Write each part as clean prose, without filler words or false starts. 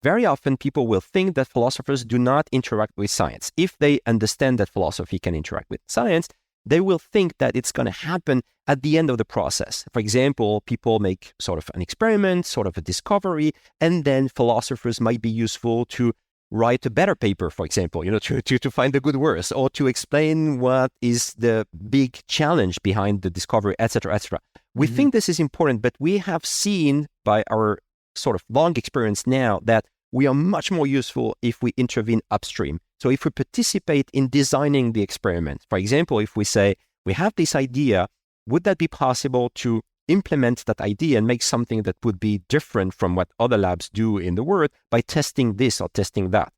very often people will think that philosophers do not interact with science. If they understand that philosophy can interact with science, they will think that it's going to happen at the end of the process. For example, people make sort of an experiment, sort of a discovery, and then philosophers might be useful to write a better paper, for example, to find the good words, or to explain what is the big challenge behind the discovery, etc., etc. We think this is important, but we have seen by our sort of long experience now that we are much more useful if we intervene upstream. So if we participate in designing the experiment, for example, if we say, we have this idea, would that be possible to implement that idea and make something that would be different from what other labs do in the world by testing this or testing that?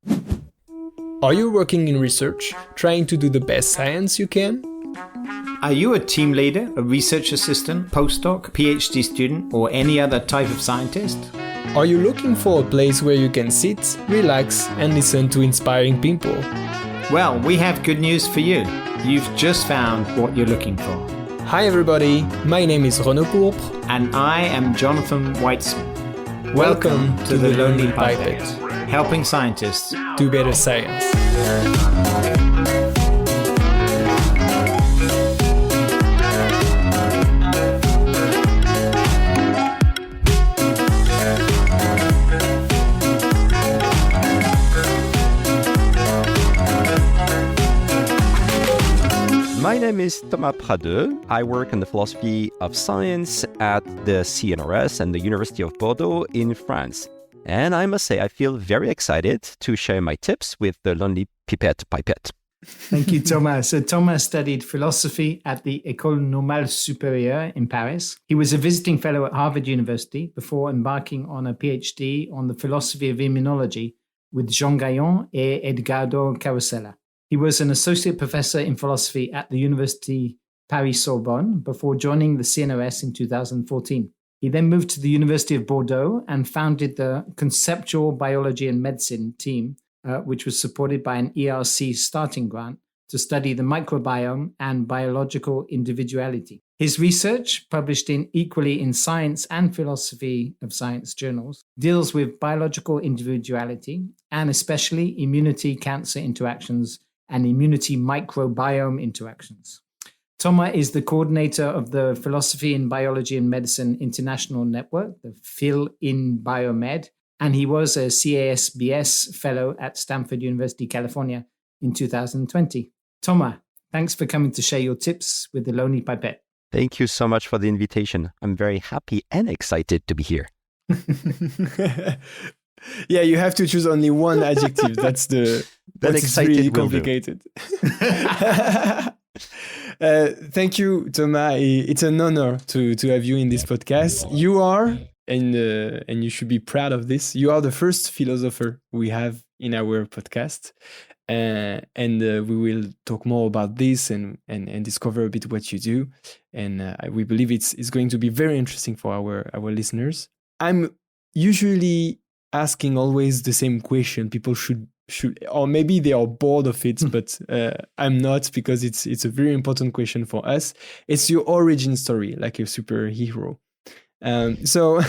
Are you working in research, trying to do the best science you can? Are you a team leader, a research assistant, postdoc, PhD student, or any other type of scientist? Are you looking for a place where you can sit, relax, and listen to inspiring people? Well, we have good news for you. You've just found what you're looking for. Hi everybody, my name is Renaud Pourpre. And I am Jonathan Weitzman. Welcome to the Lonely Pipette, helping scientists do better science. My name is Thomas Pradeu. I work in the philosophy of science at the CNRS and the University of Bordeaux in France. And I must say, I feel very excited to share my tips with the Lonely Pipette. Thank you, Thomas. So Thomas studied philosophy at the École Normale Supérieure in Paris. He was a visiting fellow at Harvard University before embarking on a PhD on the philosophy of immunology with Jean Gaillon and Edgardo Carosella. He was an associate professor in philosophy at the University Paris-Sorbonne before joining the CNRS in 2014. He then moved to the University of Bordeaux and founded the Conceptual Biology and Medicine team, which was supported by an ERC starting grant to study the microbiome and biological individuality. His research, published equally in Science and Philosophy of Science journals, deals with biological individuality and especially immunity cancer interactions and immunity microbiome interactions. Thomas is the coordinator of the Philosophy in Biology and Medicine International Network, the Phil in Biomed, and he was a CASBS fellow at Stanford University, California in 2020. Thomas, thanks for coming to share your tips with the Lonely Pipette. Thank you so much for the invitation. I'm very happy and excited to be here. Yeah, you have to choose only one adjective. That's really complicated. Thank you, Thomas. It's an honor to have you in this podcast. You are, and you should be proud of this, you are the first philosopher we have in our podcast. And we will talk more about this and discover a bit what you do. And we believe it's going to be very interesting for our listeners. I'm usually asking always the same question. People should, or maybe they are bored of it, but I'm not, because it's a very important question for us. It's your origin story, like a superhero. So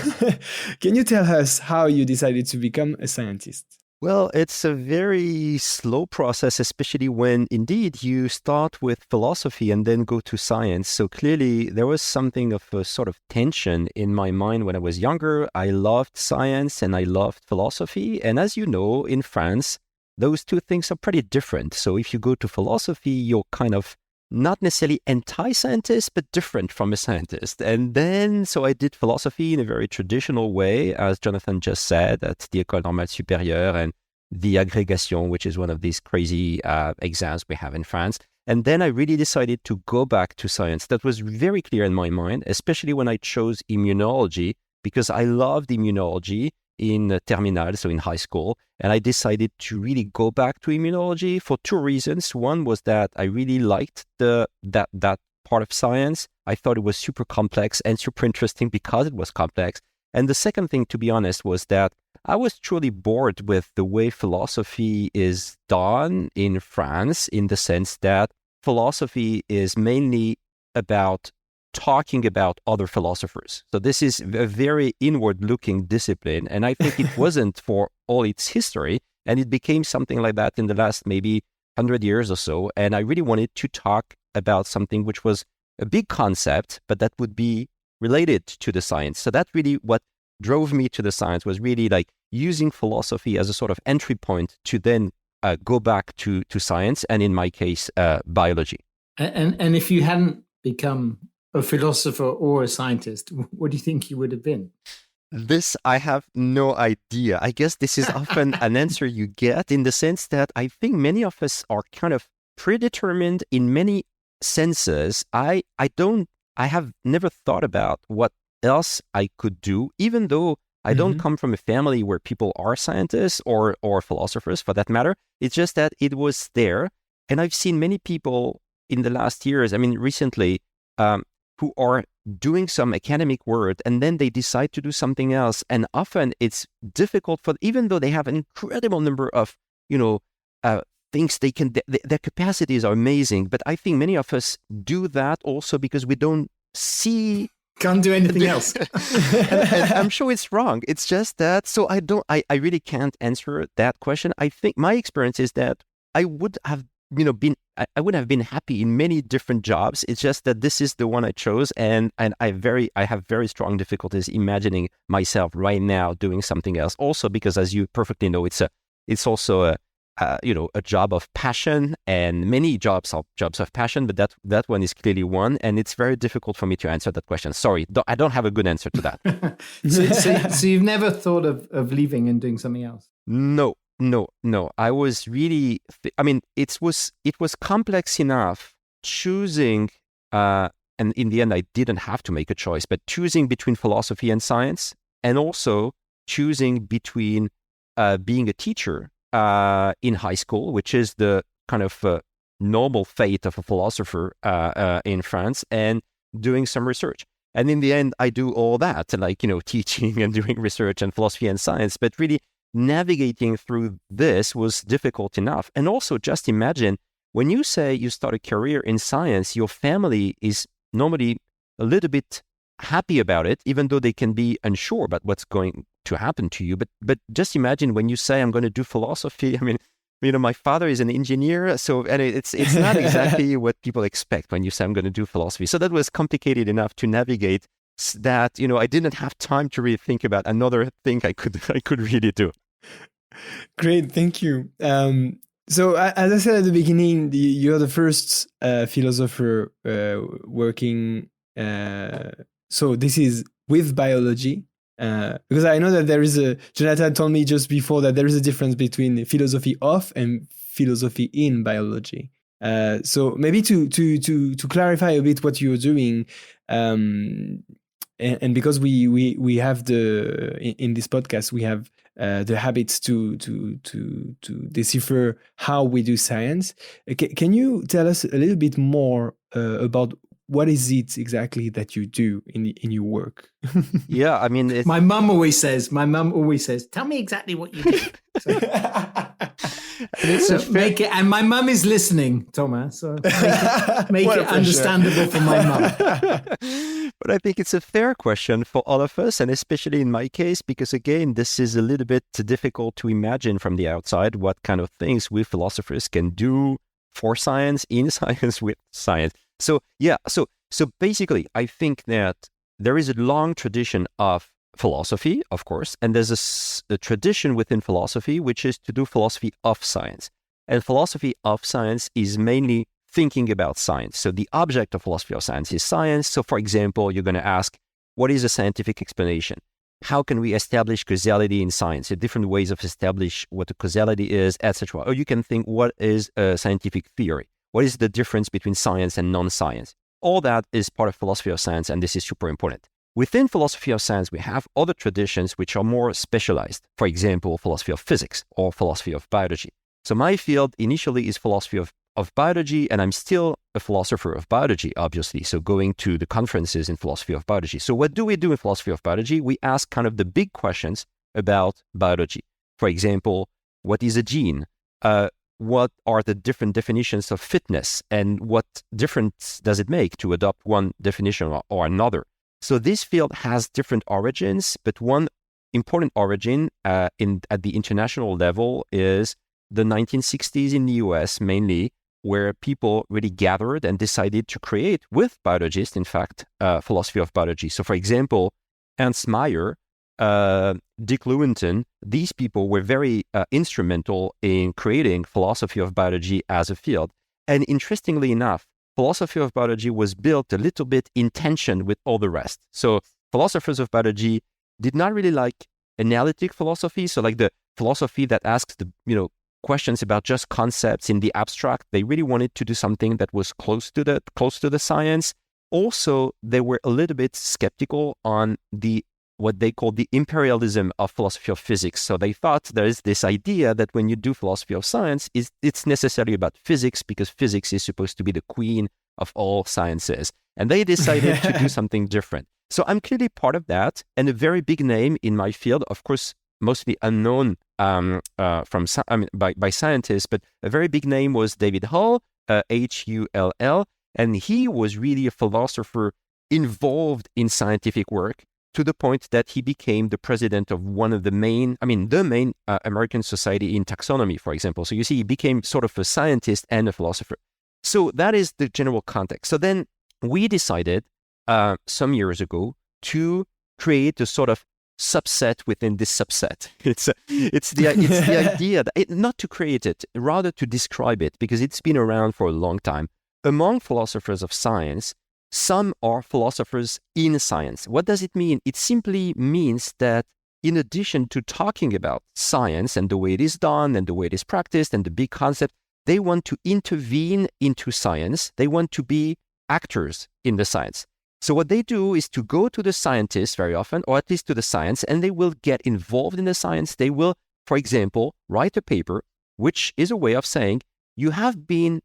can you tell us how you decided to become a scientist? Well, it's a very slow process, especially when indeed you start with philosophy and then go to science. So clearly there was something of a sort of tension in my mind when I was younger. I loved science and I loved philosophy. And as you know, in France, those two things are pretty different. So if you go to philosophy, you're kind of not necessarily anti-scientist, but different from a scientist. And then, so I did philosophy in a very traditional way, as Jonathan just said, at the École Normale Supérieure and the Agrégation, which is one of these crazy exams we have in France. And then I really decided to go back to science. That was very clear in my mind, especially when I chose immunology, because I loved immunology in terminal, so in high school. And I decided to really go back to immunology for two reasons. One was that I really liked that part of science. I thought it was super complex and super interesting because it was complex. And the second thing, to be honest, was that I was truly bored with the way philosophy is done in France, in the sense that philosophy is mainly about talking about other philosophers. So this is a very inward-looking discipline, and I think it wasn't for all its history, and it became something like that in the last maybe 100 years or so. And I really wanted to talk about something which was a big concept, but that would be related to the science. So that's really what drove me to the science, was really like using philosophy as a sort of entry point to then go back to science, and in my case, biology. And if you hadn't become a philosopher or a scientist, what do you think you would have been? This, I have no idea. I guess this is often an answer you get, in the sense that I think many of us are kind of predetermined in many senses. I have never thought about what else I could do, even though I don't come from a family where people are scientists or philosophers for that matter. It's just that it was there. And I've seen many people in the last years, I mean, recently, who are doing some academic work and then they decide to do something else. And often it's difficult for, even though they have an incredible number of, things they can, their capacities are amazing. But I think many of us do that also because we don't see. Can't do anything else. and I'm sure it's wrong. It's just that, so I really can't answer that question. I think my experience is that I would have, I would have been happy in many different jobs. It's just that this is the one I chose, and I have very strong difficulties imagining myself right now doing something else. Also because, as you perfectly know, it's also a job of passion, and many jobs are jobs of passion, but that one is clearly one, and it's very difficult for me to answer that question. Sorry, I don't have a good answer to that. so you've never thought of leaving and doing something else? No. I was really, it was complex enough choosing, and in the end, I didn't have to make a choice, but choosing between philosophy and science, and also choosing between being a teacher in high school, which is the kind of normal fate of a philosopher in France, and doing some research. And in the end, I do all that, like, teaching and doing research and philosophy and science, but really navigating through this was difficult enough. And also, just imagine, when you say you start a career in science, your family is normally a little bit happy about it, even though they can be unsure about what's going to happen to you. But just imagine when you say, I'm going to do philosophy. I mean, my father is an engineer, and it's not exactly what people expect when you say, I'm going to do philosophy. So that was complicated enough to navigate that, I didn't have time to really think about another thing I could really do. Great, thank you. So as I said at the beginning, you're the first philosopher working. So this is with biology, because I know that there is Jonathan told me just before that there is a difference between philosophy of and philosophy in biology. So maybe to clarify a bit what you're doing, and because we have in this podcast we have the habits to decipher how we do science. Can you tell us a little bit more about what is it exactly that you do in your work? Yeah, I mean, my mum always says, tell me exactly what you do. Make it, and my mum is listening, Thomas, so make it understandable for my mum. But I think it's a fair question for all of us, and especially in my case, because again, this is a little bit difficult to imagine from the outside what kind of things we philosophers can do for science, in science, with science. So yeah, so basically, I think that there is a long tradition of philosophy, of course, and there's a tradition within philosophy which is to do philosophy of science. And philosophy of science is mainly thinking about science. So the object of philosophy of science is science. So for example, you're going to ask, what is a scientific explanation? How can we establish causality in science? There are different ways of establish what a causality is, etc. Or you can think, what is a scientific theory? What is the difference between science and non-science? All that is part of philosophy of science, and this is super important. Within philosophy of science, we have other traditions which are more specialized. For example, philosophy of physics or philosophy of biology. So my field initially is philosophy of biology, and I'm still a philosopher of biology, obviously. So going to the conferences in philosophy of biology. So what do we do in philosophy of biology? We ask kind of the big questions about biology. For example, what is a gene? what are the different definitions of fitness and what difference does it make to adopt one definition or another. So this field has different origins, but one important origin at the international level is the 1960s in the US mainly, where people really gathered and decided to create, with biologists, in fact, philosophy of biology. So for example, Ernst Mayr, Dick Lewontin, these people were very instrumental in creating philosophy of biology as a field. And interestingly enough, philosophy of biology was built a little bit in tension with all the rest. So philosophers of biology did not really like analytic philosophy. So like the philosophy that asks the, questions about just concepts in the abstract. They really wanted to do something that was close to the science. Also, they were a little bit skeptical on what they call the imperialism of philosophy of physics. So they thought there is this idea that when you do philosophy of science, it's necessarily about physics because physics is supposed to be the queen of all sciences. And they decided to do something different. So I'm clearly part of that, and a very big name in my field, of course, mostly unknown by scientists, but a very big name was David Hull, Hull, and he was really a philosopher involved in scientific work to the point that he became the president of one of the main American Society in Taxonomy, for example. So you see, he became sort of a scientist and a philosopher. So that is the general context. So then we decided some years ago to create a sort of subset within this subset. It's the idea that not to create it, rather to describe it, because it's been around for a long time. Among philosophers of science, some are philosophers in science. What does it mean? It simply means that in addition to talking about science and the way it is done and the way it is practiced and the big concept, they want to intervene into science. They want to be actors in the science. So what they do is to go to the scientists very often, or at least to the science, and they will get involved in the science. They will, for example, write a paper, which is a way of saying, you have been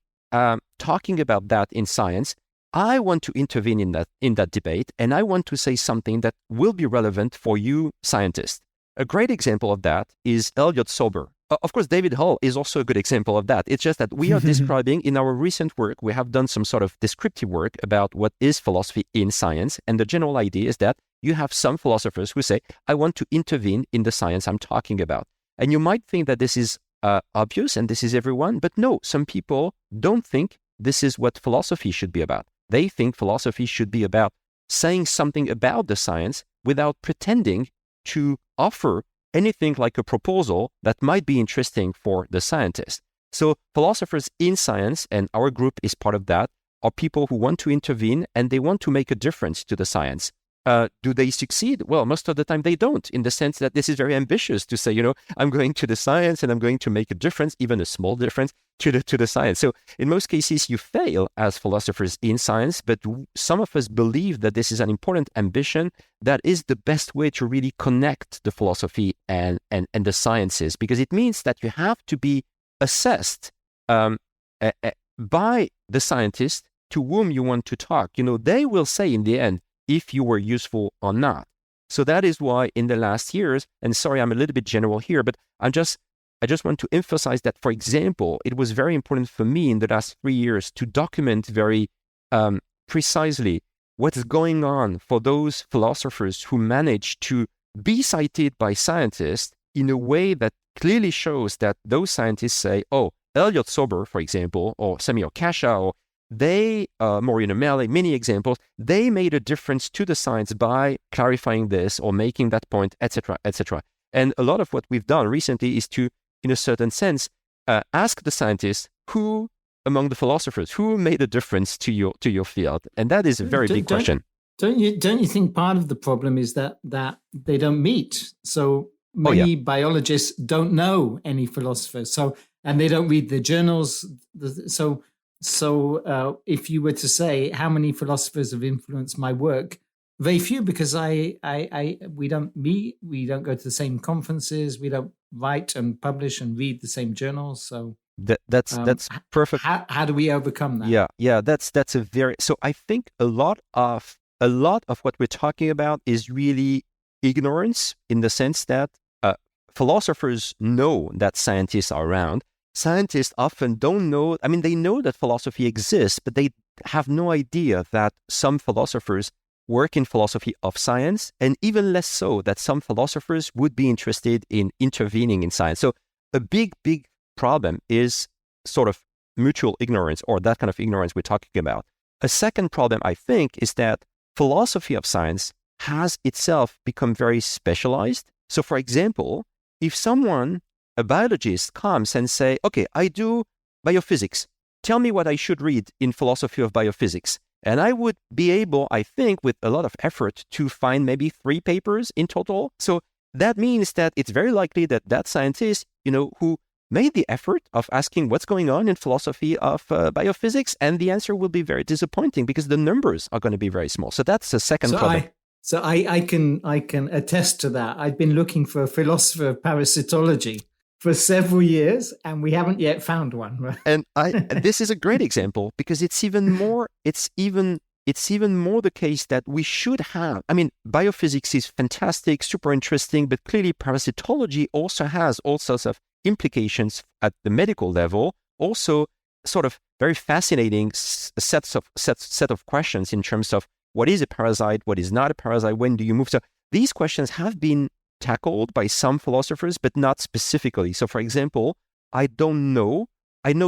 talking about that in science. I want to intervene in that debate, and I want to say something that will be relevant for you scientists. A great example of that is Elliot Sober. Of course, David Hull is also a good example of that. It's just that we are describing, in our recent work, we have done some sort of descriptive work about what is philosophy in science. And the general idea is that you have some philosophers who say, I want to intervene in the science I'm talking about. And you might think that this is obvious and this is everyone, but no, some people don't think this is what philosophy should be about. They think philosophy should be about saying something about the science without pretending to offer anything like a proposal that might be interesting for the scientist. So philosophers in science, and our group is part of that, are people who want to intervene and they want to make a difference to the science. Do they succeed? Well, most of the time they don't, in the sense that this is very ambitious to say, I'm going to the science and I'm going to make a difference, even a small difference to the science. So in most cases, you fail as philosophers in science, but some of us believe that this is an important ambition that is the best way to really connect the philosophy and the sciences, because it means that you have to be assessed by the scientist to whom you want to talk. They will say in the end if you were useful or not. So that is why in the last years, and sorry, I'm a little bit general here, but I just want to emphasize that, for example, it was very important for me in the last 3 years to document very precisely what's going on for those philosophers who manage to be cited by scientists in a way that clearly shows that those scientists say, oh, Elliot Sober, for example, or Samir Kasha, or they, Maureen O'Malley, many examples, they made a difference to the science by clarifying this or making that point, etc., etc. And a lot of what we've done recently is to, in a certain sense, ask the scientists who, among the philosophers, who made a difference to your field, and that is a very big question. Don't you think part of the problem is that they don't meet? So many biologists don't know any philosophers, and they don't read the journals. So if you were to say how many philosophers have influenced my work, very few, because we don't meet, we don't go to the same conferences, we don't write and publish and read the same journals. So that's perfect. How do we overcome that? Yeah. That's a very, so I think a lot of what we're talking about is really ignorance, in the sense that philosophers know that scientists are around. scientists often don't know, I mean, they know that philosophy exists, but they have no idea that some philosophers work in philosophy of science, and even less so that some philosophers would be interested in intervening in science. So a big problem is sort of mutual ignorance, or that kind of ignorance we're talking about. A second problem, I think, is that philosophy of science has itself become very specialized. So for example, if someone, a biologist, comes and say, okay, I do biophysics, tell me what I should read in philosophy of biophysics. And I would be able, I think, with a lot of effort, to find maybe 3 papers in total. So that means that it's very likely that that scientist, who made the effort of asking what's going on in philosophy of biophysics, and the answer will be very disappointing because the numbers are going to be very small. So that's the second problem. I can attest to that. I've been looking for a philosopher of parasitology for several years, and we haven't yet found one. And this is a great example because it's even more the case that we should have. I mean, biophysics is fantastic, super interesting, but clearly parasitology also has all sorts of implications at the medical level. Also, sort of very fascinating set of questions in terms of what is a parasite, what is not a parasite, when do you move. So these questions have been tackled by some philosophers, but not specifically. So for example, I know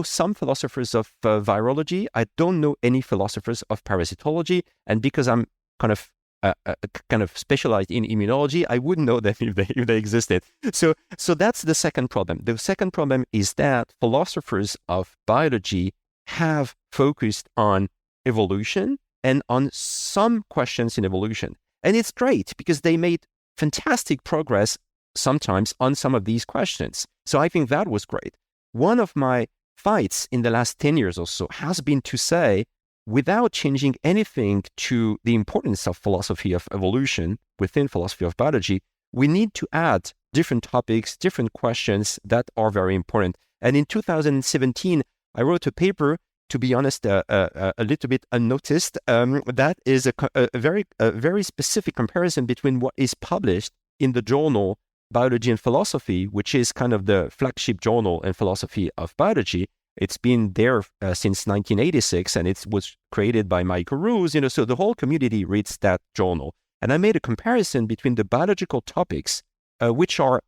some philosophers of virology. I don't know any philosophers of parasitology. And because I'm kind of specialized in immunology, I wouldn't know them if they existed. So that's the second problem. The second problem is that philosophers of biology have focused on evolution and on some questions in evolution. And it's great because they made fantastic progress sometimes on some of these questions. So I think that was great. One of my fights in the last 10 years or so has been to say, without changing anything to the importance of philosophy of evolution within philosophy of biology, we need to add different topics, different questions that are very important. And in 2017, I wrote a paper, to be honest, a little bit unnoticed. That is a very specific comparison between what is published in the journal Biology and Philosophy, which is kind of the flagship journal in philosophy of biology. It's been there since 1986, and it was created by my gurus, so the whole community reads that journal. And I made a comparison between the biological topics, which are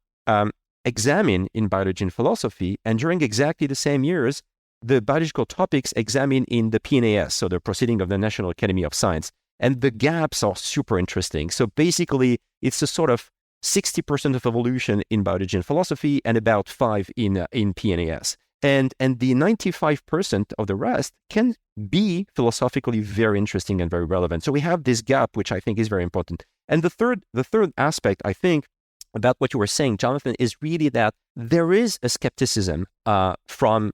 examined in biology and philosophy, and during exactly the same years, the biological topics examined in the PNAS, so the Proceeding of the National Academy of Science. And the gaps are super interesting. So basically, it's a sort of 60% of evolution in biology and philosophy and about 5% in PNAS. And the 95% of the rest can be philosophically very interesting and very relevant. So we have this gap, which I think is very important. And the third aspect, I think, about what you were saying, Jonathan, is really that there is a skepticism from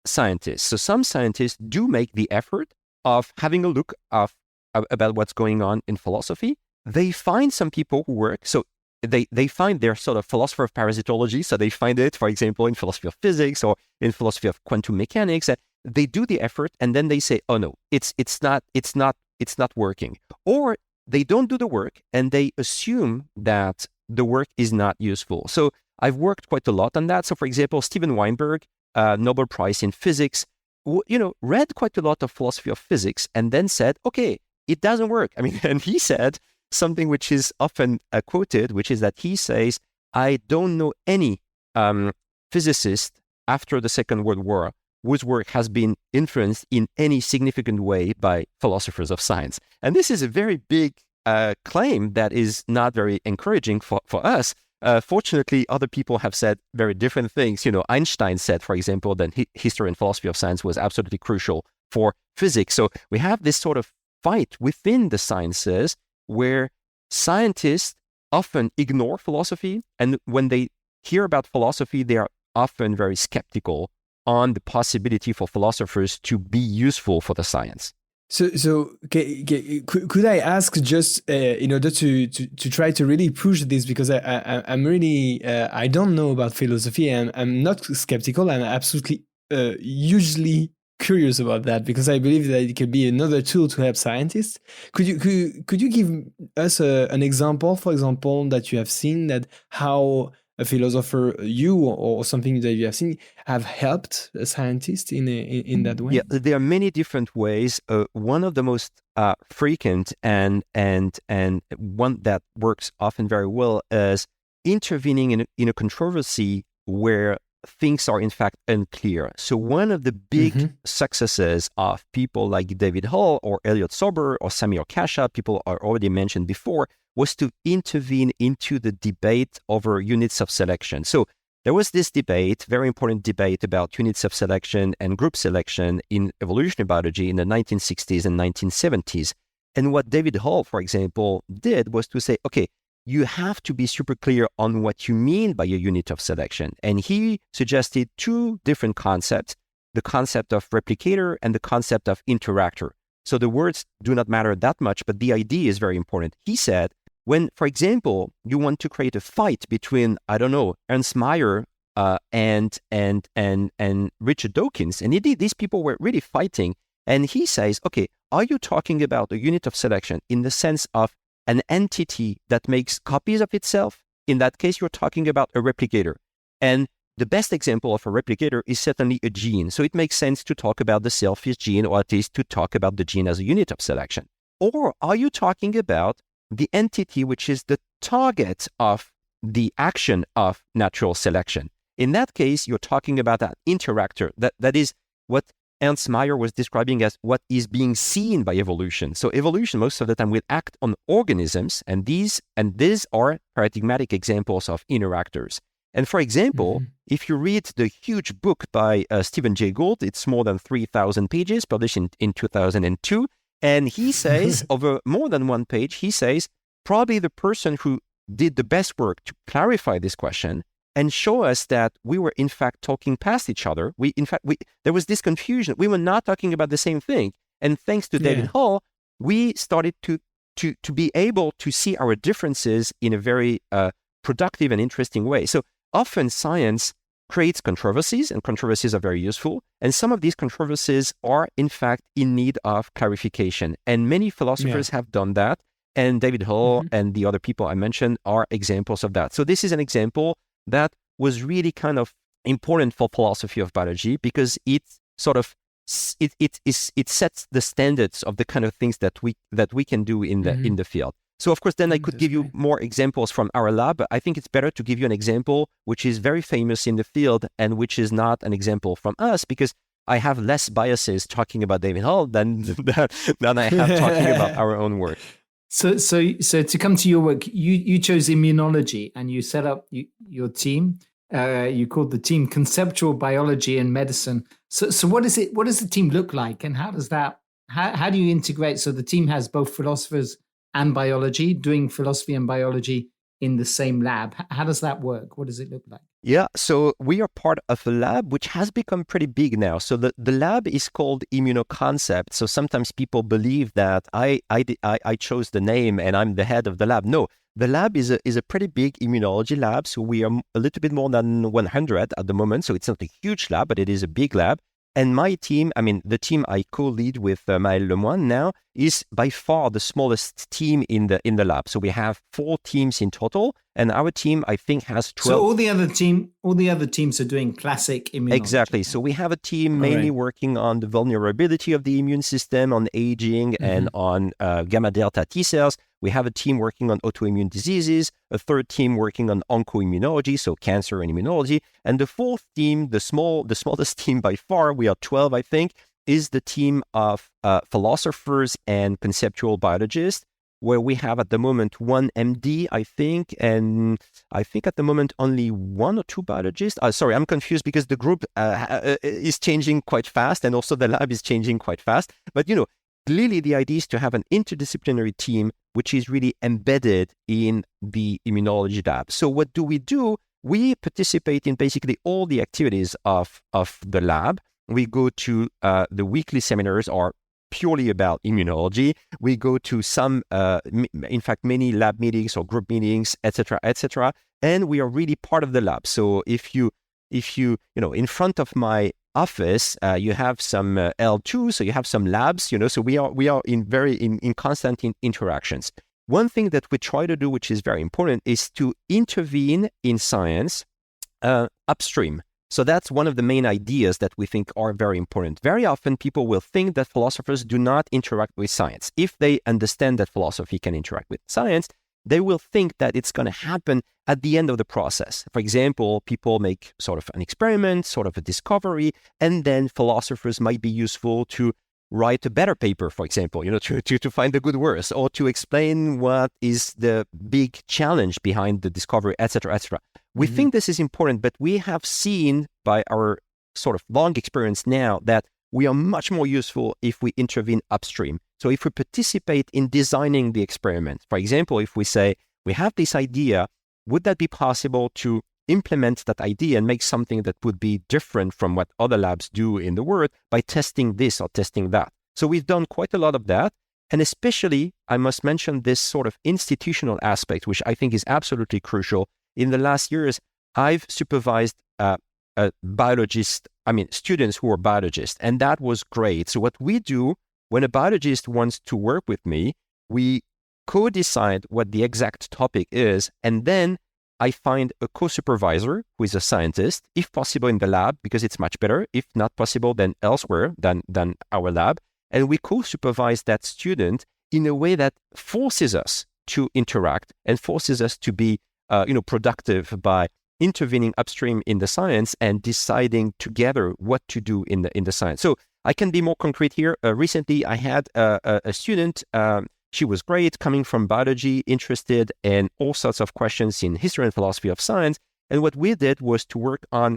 scientists. So some scientists do make the effort of having a look about what's going on in philosophy. They find some people who work. So they find their sort of philosopher of parasitology. So they find it, for example, in philosophy of physics or in philosophy of quantum mechanics. They do the effort and then they say, oh no, it's not working. Or they don't do the work and they assume that the work is not useful. So I've worked quite a lot on that. So for example, Steven Weinberg, Nobel Prize in Physics, read quite a lot of philosophy of physics and then said, okay, it doesn't work. I mean, and he said something which is often quoted, which is that he says, I don't know any physicist after the Second World War whose work has been influenced in any significant way by philosophers of science. And this is a very big claim that is not very encouraging for us. Fortunately, other people have said very different things. Einstein said, for example, that history and philosophy of science was absolutely crucial for physics. So we have this sort of fight within the sciences where scientists often ignore philosophy. And when they hear about philosophy, they are often very skeptical on the possibility for philosophers to be useful for the science. So could I ask, just in order to try to really push this, because I'm really I don't know about philosophy, and I'm not skeptical. I'm absolutely hugely curious about that, because I believe that it could be another tool to help scientists. Could you give us an example, for example, that you have seen, that how a philosopher, you or something that you have seen, have helped a scientist in that way? Yeah, there are many different ways. One of the most frequent and one that works often very well is intervening in a controversy where things are in fact unclear. So one of the big successes of people like David Hall or Elliot Sober or Samir Kasha, people are already mentioned before, was to intervene into the debate over units of selection. So there was this debate, very important debate about units of selection and group selection in evolutionary biology in the 1960s and 1970s. And what David Hall, for example, did was to say, okay, you have to be super clear on what you mean by a unit of selection. And he suggested two different concepts, the concept of replicator and the concept of interactor. So the words do not matter that much, but the idea is very important. He said, when, for example, you want to create a fight between, I don't know, Ernst Mayr and Richard Dawkins, and indeed these people were really fighting, and he says, okay, are you talking about a unit of selection in the sense of an entity that makes copies of itself? In that case, you're talking about a replicator. And the best example of a replicator is certainly a gene. So it makes sense to talk about the selfish gene, or at least to talk about the gene as a unit of selection. Or are you talking about the entity which is the target of the action of natural selection? In that case, you're talking about an interactor. That is what Ernst Mayr was describing as what is being seen by evolution. So evolution, most of the time, will act on organisms, and these are paradigmatic examples of interactors. And for example, if you read the huge book by Stephen Jay Gould, it's more than 3,000 pages, published in 2002, and he says, over more than one page, he says, probably the person who did the best work to clarify this question and show us that we were in fact talking past each other. There was this confusion. We were not talking about the same thing. And thanks to David Hall, we started to be able to see our differences in a very productive and interesting way. So often science creates controversies, and controversies are very useful. And some of these controversies are, in fact, in need of clarification. And many philosophers have done that. And David Hall and the other people I mentioned are examples of that. So this is an example that was really kind of important for philosophy of biology, because it sort of it sets the standards of the kind of things that we can do in the field. So of course, then I could give you more examples from our lab, but I think it's better to give you an example which is very famous in the field and which is not an example from us, because I have less biases talking about David Hall than I have talking about our own work. So to come to your work, you chose immunology and you set up your team. You called the team Conceptual Biology and Medicine. So what is it? What does the team look like, and how does that? How do you integrate? So the team has both philosophers and biology, doing philosophy and biology in the same lab. How does that work? What does it look like? Yeah, so we are part of a lab which has become pretty big now. So the lab is called Immunoconcept. So sometimes people believe that I chose the name and I'm the head of the lab. No, the lab is a pretty big immunology lab. So we are a little bit more than 100 at the moment. So it's not a huge lab, but it is a big lab. And my team, I mean, the team I co-lead with Maël Lemoine now, is by far the smallest team in the lab. So we have 4 teams in total, and our team, I think, has 12. So all the other teams are doing classic immunology. Exactly. So we have a team mainly working on the vulnerability of the immune system, on aging, and on gamma delta T cells. We have a team working on autoimmune diseases, a third team working on oncoimmunology, so cancer and immunology. And the fourth team, the smallest team by far, we are 12, I think, is the team of philosophers and conceptual biologists, where we have at the moment 1 MD, I think, and I think at the moment only 1 or 2 biologists. Sorry, I'm confused because the group is changing quite fast, and also the lab is changing quite fast. But, clearly the idea is to have an interdisciplinary team which is really embedded in the immunology lab. So what do? We participate in basically all the activities of the lab. We go to the weekly seminars are purely about immunology. We go to some, in fact, many lab meetings or group meetings, etc., etc. And we are really part of the lab. So if you in front of my office, you have some L2, so you have some labs, so we are in constant interactions. one thing that we try to do, which is very important, is to intervene in science upstream. So that's one of the main ideas that we think are very important. Very often people will think that philosophers do not interact with science. If they understand that philosophy can interact with science, they will think that it's going to happen at the end of the process. For example, people make sort of an experiment, sort of a discovery, and then philosophers might be useful to write a better paper, for example, to find the good words, or to explain what is the big challenge behind the discovery, etc., etc. We think this is important, but we have seen by our sort of long experience now that we are much more useful if we intervene upstream. So if we participate in designing the experiment, for example, if we say, we have this idea, would that be possible to implement that idea and make something that would be different from what other labs do in the world by testing this or testing that? So we've done quite a lot of that. And especially, I must mention this sort of institutional aspect, which I think is absolutely crucial. In the last years, I've supervised students who are biologists, and that was great. So what we do when a biologist wants to work with me, we co-decide what the exact topic is, and then I find a co-supervisor who is a scientist, if possible in the lab, because it's much better. If not possible, then elsewhere than our lab. And we co-supervise that student in a way that forces us to interact and forces us to be productive by intervening upstream in the science and deciding together what to do in the science. So I can be more concrete here. Recently, I had a student. She was great, coming from biology, interested in all sorts of questions in history and philosophy of science. And what we did was to work on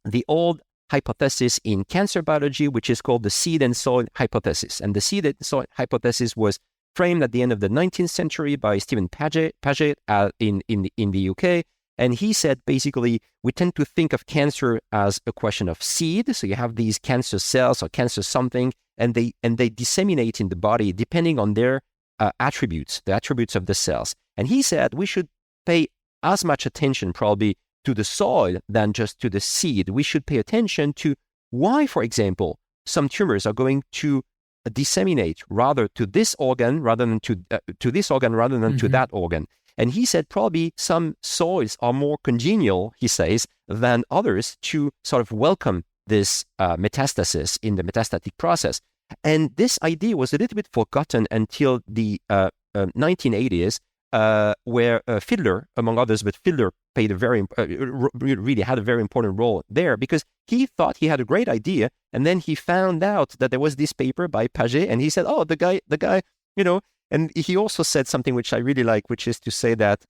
the old hypothesis in cancer biology, which is called the seed and soil hypothesis. And the seed and soil hypothesis was framed at the end of the 19th century by Stephen Paget in the UK. And he said, basically, we tend to think of cancer as a question of seed. So you have these cancer cells or cancer something, and they disseminate in the body depending on their attributes, the attributes of the cells. And he said we should pay as much attention probably to the soil than just to the seed. We should pay attention to why, for example, some tumors are going to disseminate rather to this organ rather than to this organ rather than to that organ. And he said probably some soils are more congenial, he says, than others to sort of welcome this metastasis in the metastatic process. And this idea was a little bit forgotten until the 1980s, where Fiedler, among others, but Fiedler played really had a very important role there, because he thought he had a great idea, and then he found out that there was this paper by Paget, and he said, "Oh, the guy, And he also said something which I really like, which is to say that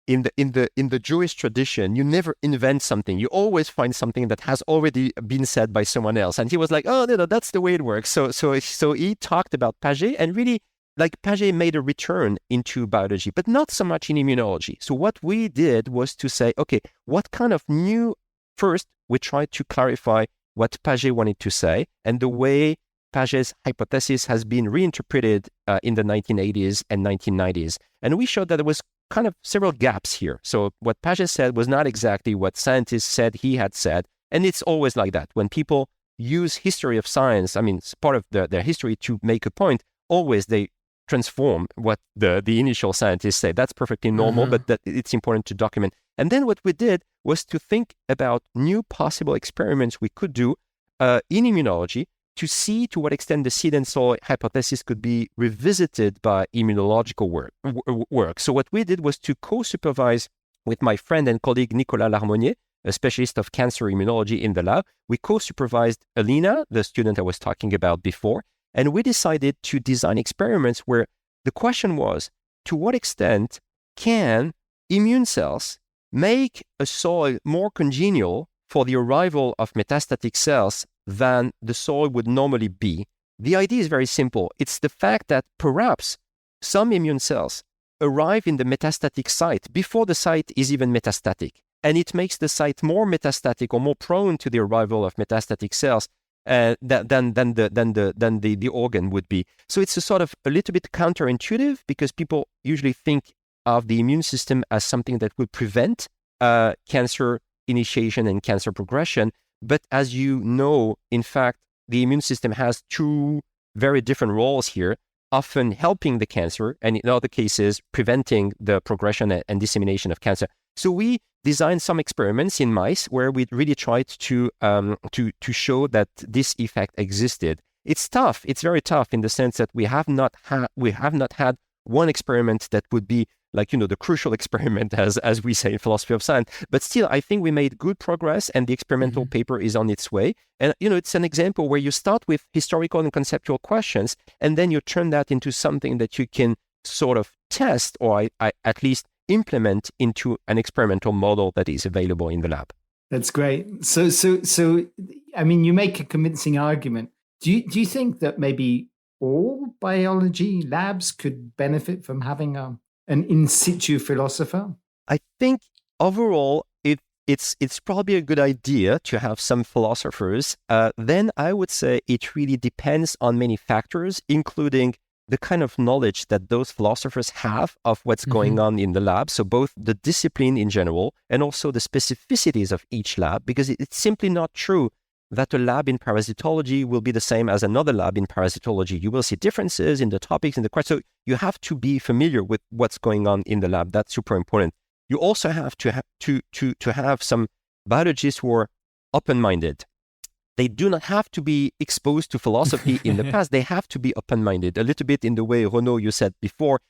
in the Jewish tradition, you never invent something. You always find something that has already been said by someone else. And he was like, "Oh, no, that's the way it works." So he talked about Paget, and really, like, Paget made a return into biology, but not so much in immunology. So what we did was to say, okay, what kind of new? First, we tried to clarify what Paget wanted to say, and the way Paget's hypothesis has been reinterpreted in the 1980s and 1990s. And we showed that there was kind of several gaps here. So what Paget said was not exactly what scientists said he had said. And it's always like that. When people use history of science, it's part of their history to make a point, always they transform what the initial scientists say. That's perfectly normal, but that it's important to document. And then what we did was to think about new possible experiments we could do in immunology to see to what extent the seed and soil hypothesis could be revisited by immunological work. So what we did was to co-supervise with my friend and colleague Nicolas Larmonnier, a specialist of cancer immunology in the lab. We co-supervised Alina, the student I was talking about before, and we decided to design experiments where the question was, to what extent can immune cells make a soil more congenial for the arrival of metastatic cells than the soil would normally be? The idea is very simple. It's the fact that perhaps some immune cells arrive in the metastatic site before the site is even metastatic, and it makes the site more metastatic or more prone to the arrival of metastatic cells than the organ would be. So it's a sort of a little bit counterintuitive, because people usually think of the immune system as something that would prevent cancer initiation and cancer progression. But as you know, in fact, the immune system has two very different roles here. often helping the cancer, and in other cases, preventing the progression and dissemination of cancer. So we designed some experiments in mice where we really tried to show that this effect existed. It's tough. It's very tough in the sense that we have not had one experiment that would be like, the crucial experiment, as we say in philosophy of science. But still, I think we made good progress, and the experimental paper is on its way. And, it's an example where you start with historical and conceptual questions, and then you turn that into something that you can sort of test, or at least implement into an experimental model that is available in the lab. That's great. So, I mean, you make a convincing argument. Do you think that maybe all biology labs could benefit from having an in situ philosopher? I think overall it's probably a good idea to have some philosophers. Then I would say it really depends on many factors, including the kind of knowledge that those philosophers have of what's going on in the lab. So both the discipline in general and also the specificities of each lab, because it's simply not true that a lab in parasitology will be the same as another lab in parasitology. You will see differences in the topics, in the questions. So you have to be familiar with what's going on in the lab. That's super important. You also have to have some biologists who are open-minded. They do not have to be exposed to philosophy in the past. They have to be open-minded, a little bit in the way, Renaud, you said before,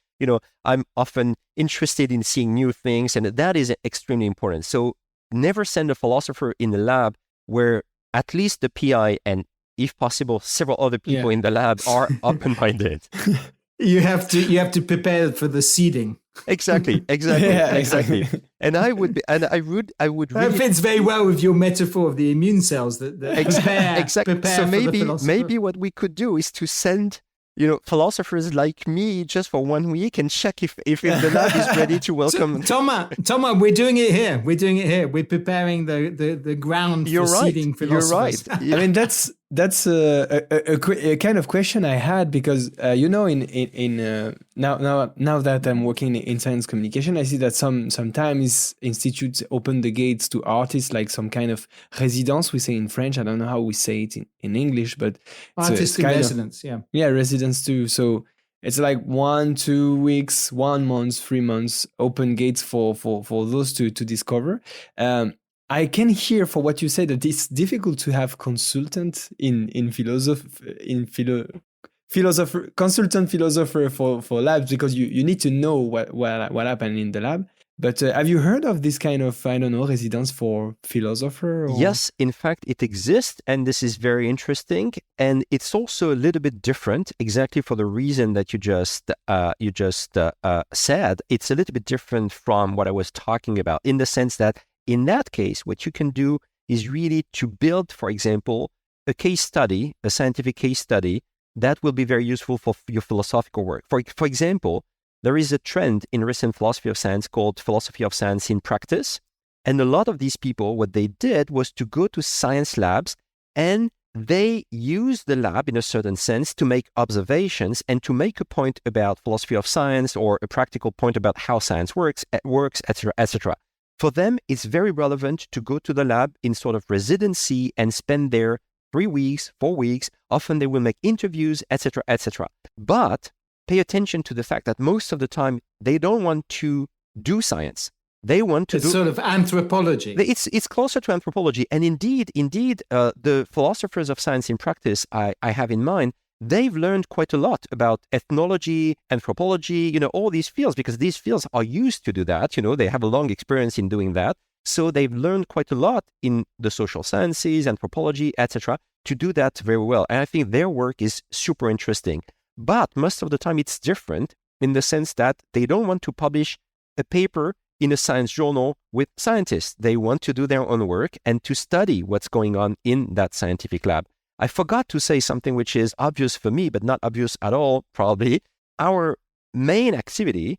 I'm often interested in seeing new things, and that is extremely important. So never send a philosopher in the lab where at least the PI and, if possible, several other people in the lab are open-minded. You have to prepare for the seeding. Exactly. And I would really. That fits very well with your metaphor of the immune cells. That exactly. Prepare so for maybe what we could do is to send philosophers like me just for 1 week and check if the lab is ready to welcome. Thomas, we're doing it here. We're preparing the ground for seeding philosophers. You're right. I mean, that's a kind of question I had, because in now that I'm working in science communication, I see that sometimes institutes open the gates to artists, like some kind of résidence, we say in French. I don't know how we say it in English, but artist in residence, residence too. So it's like 1, 2 weeks, 1 month, 3 months, open gates for those to discover. I can hear for what you said that it's difficult to have consultant consultant philosopher for labs, because you need to know what happened in the lab. But have you heard of this kind of, residence for philosopher? Or? Yes, in fact, it exists, and this is very interesting. And it's also a little bit different, exactly for the reason that you just said. It's a little bit different from what I was talking about, in the sense that in that case, what you can do is really to build, for example, a case study, a scientific case study that will be very useful for your philosophical work. For example, there is a trend in recent philosophy of science called philosophy of science in practice. And a lot of these people, what they did was to go to science labs, and they use the lab in a certain sense to make observations and to make a point about philosophy of science, or a practical point about how science works, etc., etc. For them, it's very relevant to go to the lab in sort of residency and spend there 3 weeks, 4 weeks. Often they will make interviews, etc., etc. But pay attention to the fact that most of the time they don't want to do science. They want to do sort of anthropology. It's closer to anthropology. And indeed, the philosophers of science in practice I have in mind, they've learned quite a lot about ethnology, anthropology, all these fields, because these fields are used to do that. They have a long experience in doing that. So they've learned quite a lot in the social sciences, anthropology, etc., to do that very well. And I think their work is super interesting. But most of the time it's different, in the sense that they don't want to publish a paper in a science journal with scientists. They want to do their own work and to study what's going on in that scientific lab. I forgot to say something which is obvious for me, but not obvious at all, probably. Our main activity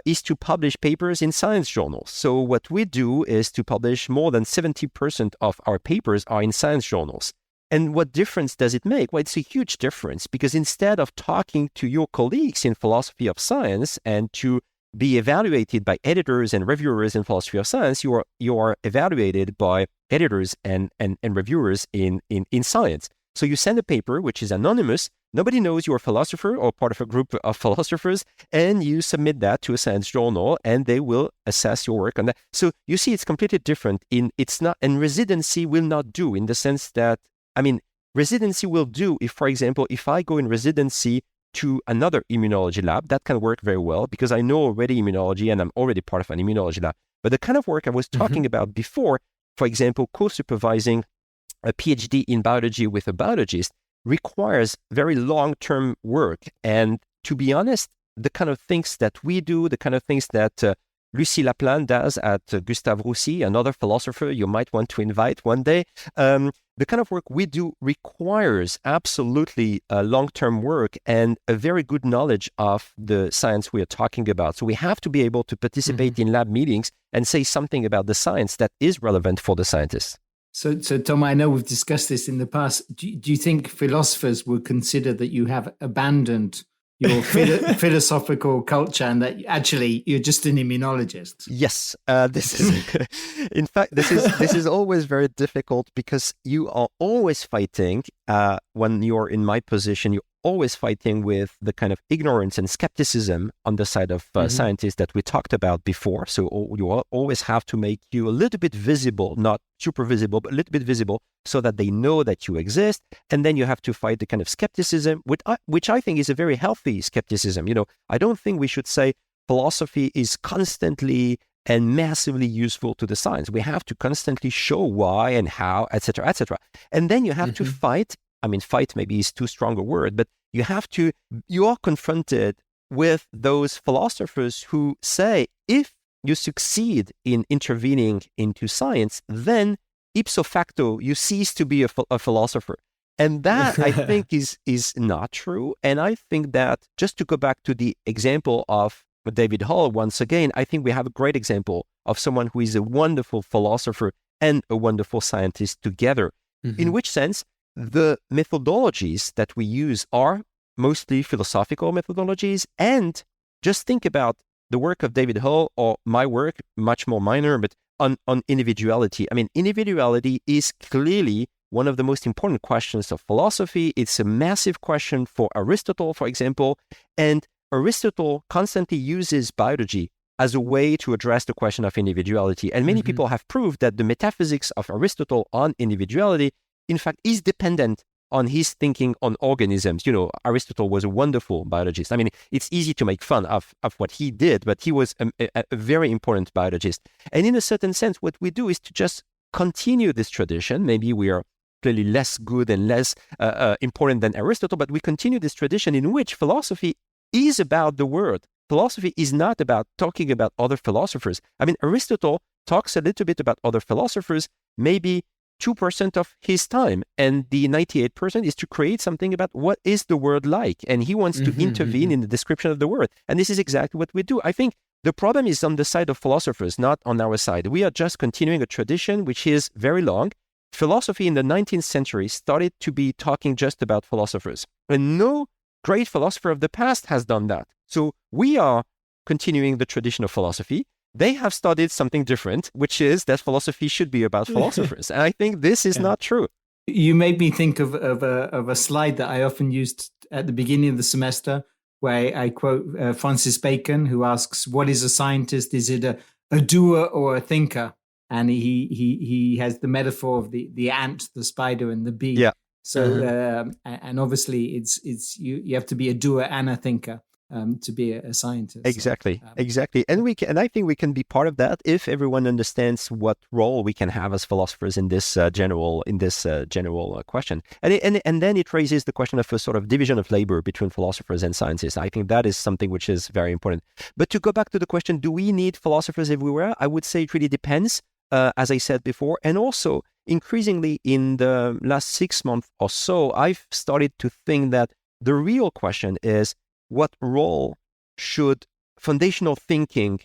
is to publish papers in science journals. So what we do is to publish more than 70% of our papers are in science journals. And what difference does it make? Well, it's a huge difference, because instead of talking to your colleagues in philosophy of science and to be evaluated by editors and reviewers in philosophy of science, you are evaluated by editors and reviewers in science. So you send a paper which is anonymous, Nobody knows you're a philosopher or part of a group of philosophers, and you submit that to a science journal, and they will assess your work on that. So you see, it's completely different. And residency will not do, in the sense that, residency will do if, for example, if I go in residency to another immunology lab, that can work very well because I know already immunology and I'm already part of an immunology lab. But the kind of work I was talking about before, for example, co-supervising a PhD in biology with a biologist, requires very long-term work. And to be honest, the kind of things that we do, the kind of things that Lucie Laplane does at Gustave Roussy, another philosopher you might want to invite one day, the kind of work we do requires absolutely long-term work and a very good knowledge of the science we are talking about. So we have to be able to participate in lab meetings and say something about the science that is relevant for the scientists. So Tom, I know we've discussed this in the past. Do you think philosophers would consider that you have abandoned your philosophical culture and that actually you're just an immunologist? Yes, this is, in fact, this is always very difficult because you are always fighting, when you're in my position, you're always fighting with the kind of ignorance and skepticism on the side of scientists that we talked about before. So you always have to make you a little bit visible, not super visible, but a little bit visible so that they know that you exist. And then you have to fight the kind of skepticism, which I think is a very healthy skepticism. I don't think we should say philosophy is constantly and massively useful to the science. We have to constantly show why and how, etc., etc. And then you have to fight. Fight maybe is too strong a word, but you are confronted with those philosophers who say, if you succeed in intervening into science, then ipso facto, you cease to be a philosopher. And that, I think, is not true. And I think that, just to go back to the example of David Hull, once again, I think we have a great example of someone who is a wonderful philosopher and a wonderful scientist together. In which sense, the methodologies that we use are mostly philosophical methodologies. And just think about the work of David Hull or my work, much more minor, but on individuality. Individuality is clearly one of the most important questions of philosophy. It's a massive question for Aristotle, for example. And Aristotle constantly uses biology as a way to address the question of individuality. And many people have proved that the metaphysics of Aristotle on individuality, in fact, is dependent on his thinking on organisms. Aristotle was a wonderful biologist. It's easy to make fun of what he did, but he was a very important biologist. And in a certain sense, what we do is to just continue this tradition. Maybe we are clearly less good and less important than Aristotle, but we continue this tradition in which philosophy is about the world. Philosophy is not about talking about other philosophers. Aristotle talks a little bit about other philosophers, maybe 2% of his time, and the 98% is to create something about what is the world like, and he wants to intervene in the description of the world. And this is exactly what we do. I think the problem is on the side of philosophers, not on our side. We are just continuing a tradition which is very long. Philosophy in the 19th century started to be talking just about philosophers, and no great philosopher of the past has done that. So we are continuing the tradition of philosophy. They have studied something different, which is that philosophy should be about philosophers. And I think this is not true. You made me think of a slide that I often used at the beginning of the semester, where I quote Francis Bacon, who asks, what is a scientist? Is it a doer or a thinker? And he has the metaphor of the ant, the spider, and the bee. Yeah. So, and obviously it's you have to be a doer and a thinker. To be a scientist. Exactly. And I think we can be part of that if everyone understands what role we can have as philosophers in this general question. And then it raises the question of a sort of division of labor between philosophers and scientists. I think that is something which is very important. But to go back to the question, do we need philosophers everywhere? I would say it really depends, as I said before. And also, increasingly in the last 6 months or so, I've started to think that the real question is, what role should foundational thinking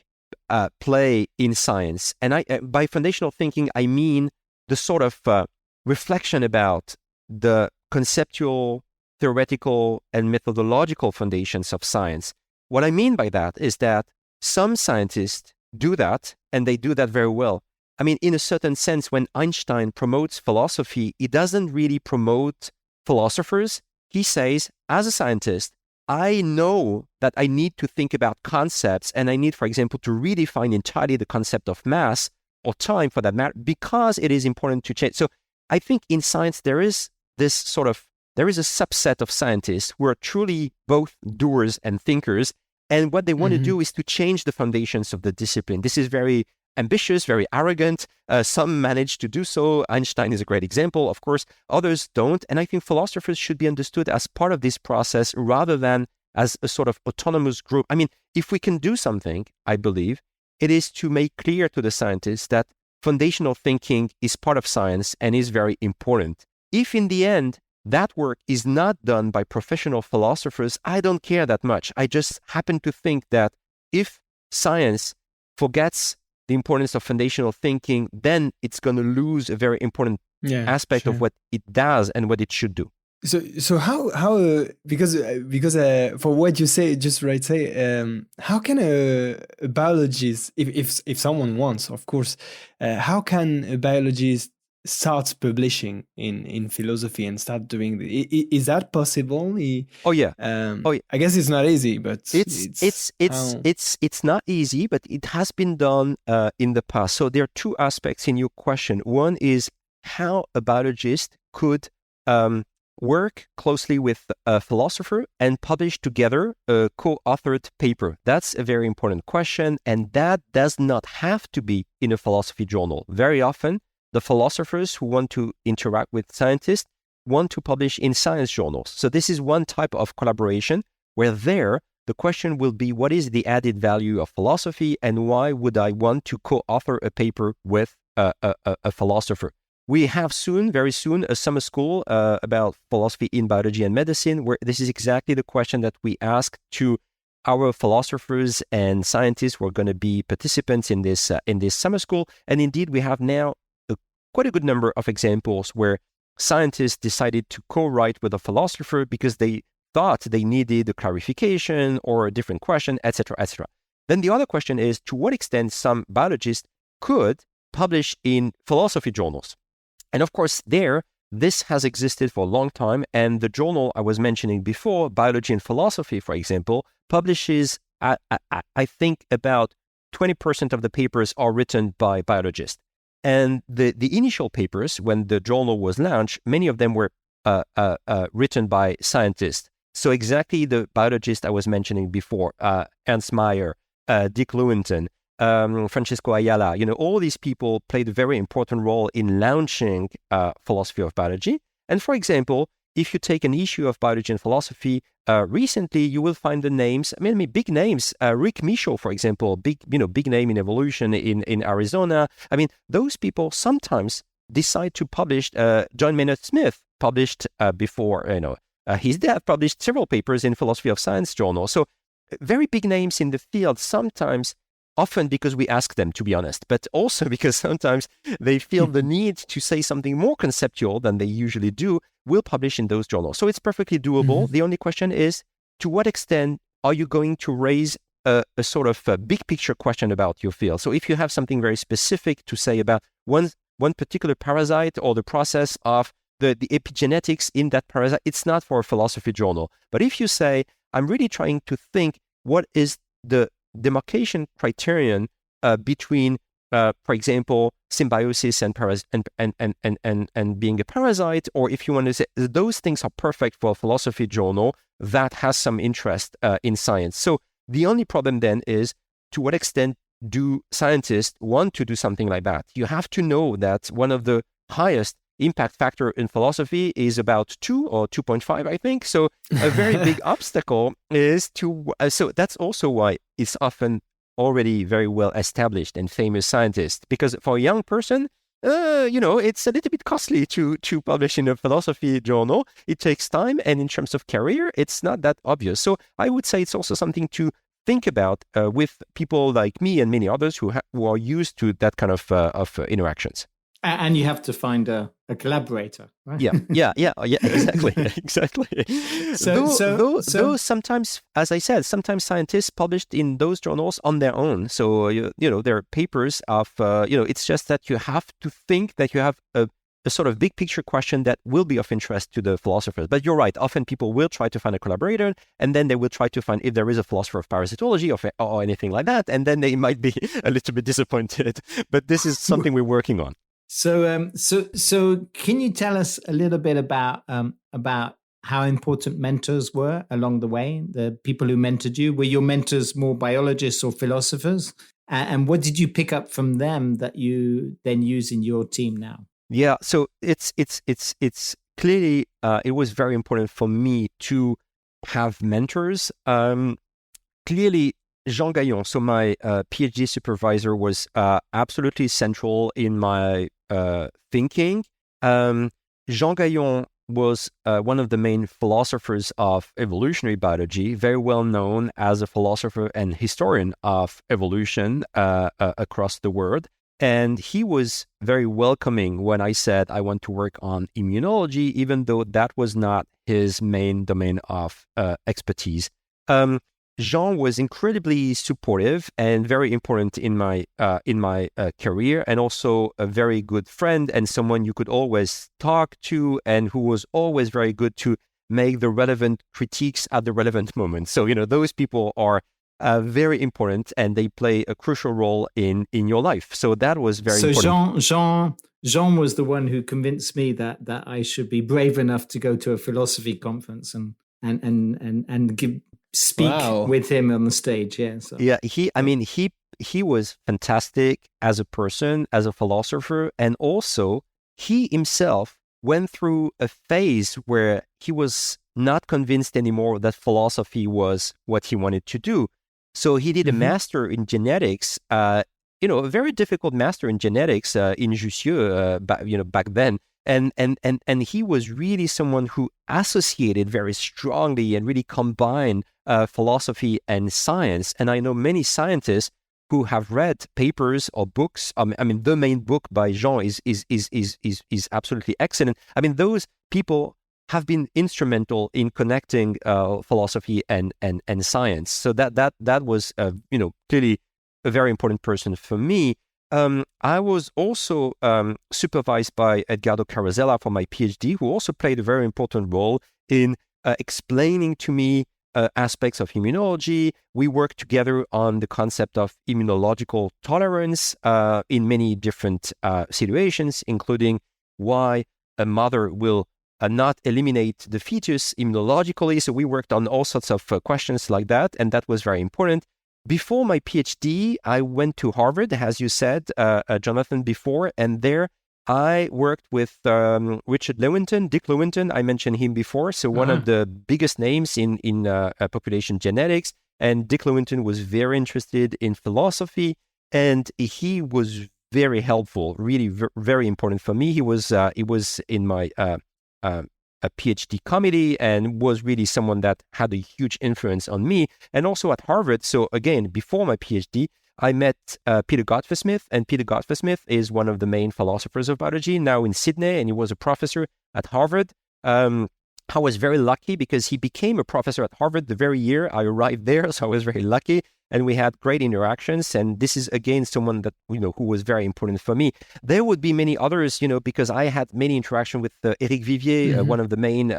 play in science? And by foundational thinking, I mean the sort of reflection about the conceptual, theoretical, and methodological foundations of science. What I mean by that is that some scientists do that, and they do that very well. In a certain sense, when Einstein promotes philosophy, he doesn't really promote philosophers. he says, as a scientist, I know that I need to think about concepts, and I need, for example, to redefine entirely the concept of mass or time for that matter, because it is important to change. So I think in science, there is a subset of scientists who are truly both doers and thinkers. And what they want to do is to change the foundations of the discipline. This is very ambitious, very arrogant. Some manage to do so. Einstein is a great example, of course. Others don't. And I think philosophers should be understood as part of this process rather than as a sort of autonomous group. I mean, if we can do something, I believe, it is to make clear to the scientists that foundational thinking is part of science and is very important. If in the end, that work is not done by professional philosophers, I don't care that much. I just happen to think that if science forgets the importance of foundational thinking, then it's going to lose a very important aspect of what it does and what it should do. So how because for what you say, how can a biologist, if someone wants, of course, how can a biologist start publishing in philosophy and start doing is that possible? I guess it's not easy, but it's not easy, but it has been done in the past. So there are two aspects in your question. One is how a biologist could work closely with a philosopher and publish together a co-authored paper. That's a very important question, and that does not have to be in a philosophy journal. Very often, the philosophers who want to interact with scientists want to publish in science journals. So this is one type of collaboration where the question will be, what is the added value of philosophy and why would I want to co-author a paper with a philosopher? We have very soon, a summer school about philosophy in biology and medicine, where this is exactly the question that we ask to our philosophers and scientists who are going to be participants in this summer school. And indeed, we have now quite a good number of examples where scientists decided to co-write with a philosopher because they thought they needed a clarification or a different question, etc., etc. Then the other question is, to what extent some biologists could publish in philosophy journals? And of course, this has existed for a long time. And the journal I was mentioning before, Biology and Philosophy, for example, publishes, I think, about 20% of the papers are written by biologists. And the initial papers, when the journal was launched, many of them were written by scientists. So exactly the biologists I was mentioning before, Ernst Mayr, Dick Lewontin, Francisco Ayala, all these people played a very important role in launching philosophy of biology. And for example, if you take an issue of Biology and Philosophy, recently you will find the names, big names, Rick Michaud, for example, big name in evolution in Arizona. Those people sometimes decide to publish, John Maynard Smith published before, his dad published several papers in Philosophy of Science journal. So very big names in the field, sometimes often because we ask them, to be honest, but also because sometimes they feel the need to say something more conceptual than they usually do, will publish in those journals. So it's perfectly doable. Mm-hmm. The only question is, to what extent are you going to raise a sort of a big picture question about your field? So if you have something very specific to say about one particular parasite or the process of the epigenetics in that parasite, it's not for a philosophy journal. But if you say, I'm really trying to think what is the demarcation criterion between, for example, symbiosis and being a parasite, or if you want to say those things are perfect for a philosophy journal that has some interest in science. So the only problem then is, to what extent do scientists want to do something like that? You have to know that one of the highest impact factor in philosophy is about 2 or 2.5, I think. So a very big obstacle is so that's also why it's often already very well established and famous scientists, because for a young person, it's a little bit costly to publish in a philosophy journal. It takes time, and in terms of career, it's not that obvious. So I would say it's also something to think about with people like me and many others who are used to that kind of interactions. And you have to find a collaborator, right? Yeah, exactly. So sometimes, as I said, sometimes scientists published in those journals on their own. So, there are papers of, it's just that you have to think that you have a a sort of big picture question that will be of interest to the philosophers. But you're right, often people will try to find a collaborator, and then they will try to find if there is a philosopher of parasitology or anything like that, and then they might be a little bit disappointed. But this is something we're working on. So can you tell us a little bit about how important mentors were along the way? The people who mentored you, were your mentors more biologists or philosophers? And what did you pick up from them that you then use in your team now? Yeah, so it's clearly it was very important for me to have mentors. Clearly, Jean Gaillon, so my PhD supervisor, was absolutely central in my thinking. Jean Gaillon was one of the main philosophers of evolutionary biology, very well known as a philosopher and historian of evolution across the world. And he was very welcoming when I said I want to work on immunology, even though that was not his main domain of expertise. Jean was incredibly supportive and very important in my career, and also a very good friend and someone you could always talk to, and who was always very good to make the relevant critiques at the relevant moment. So, those people are very important, and they play a crucial role in your life. So that was very important. So Jean was the one who convinced me that I should be brave enough to go to a philosophy conference and speak with him on the stage. Yeah. So. Yeah. He was fantastic as a person, as a philosopher, and also he himself went through a phase where he was not convinced anymore that philosophy was what he wanted to do. So he did a master in genetics, a very difficult master in genetics in Jussieu, back then. And he was really someone who associated very strongly and really combined philosophy and science. And I know many scientists who have read papers or books. The main book by Jean is absolutely excellent. Those people have been instrumental in connecting philosophy and science. So that was clearly a very important person for me. I was also supervised by Edgardo Carosella for my PhD, who also played a very important role in explaining to me aspects of immunology. We worked together on the concept of immunological tolerance in many different situations, including why a mother will not eliminate the fetus immunologically. So we worked on all sorts of questions like that, and that was very important. Before my PhD, I went to Harvard, as you said, Jonathan, before, and there I worked with Dick Lewontin. I mentioned him before. So one of the biggest names in population genetics. And Dick Lewontin was very interested in philosophy, and he was very helpful, really very important for me. He was in my a PhD committee and was really someone that had a huge influence on me. And also at Harvard, so again, before my PhD, I met Peter Godfrey-Smith, and Peter Godfrey-Smith is one of the main philosophers of biology now in Sydney, and he was a professor at Harvard. I was very lucky because he became a professor at Harvard the very year I arrived there, so I was very lucky, and we had great interactions. And this is again someone that who was very important for me. There would be many others, because I had many interaction with Éric Vivier, one of the main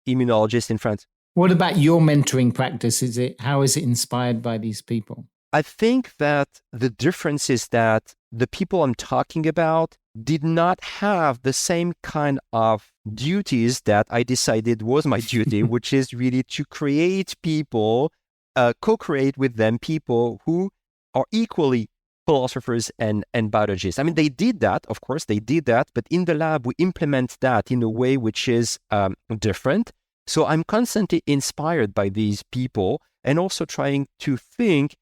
immunologists in France. What about your mentoring practice? How is it inspired by these people? I think that the difference is that the people I'm talking about did not have the same kind of duties that I decided was my duty, which is really to create people, co-create with them people who are equally philosophers and biologists. They did that, of course, but in the lab, we implement that in a way which is different. So I'm constantly inspired by these people, and also trying to think,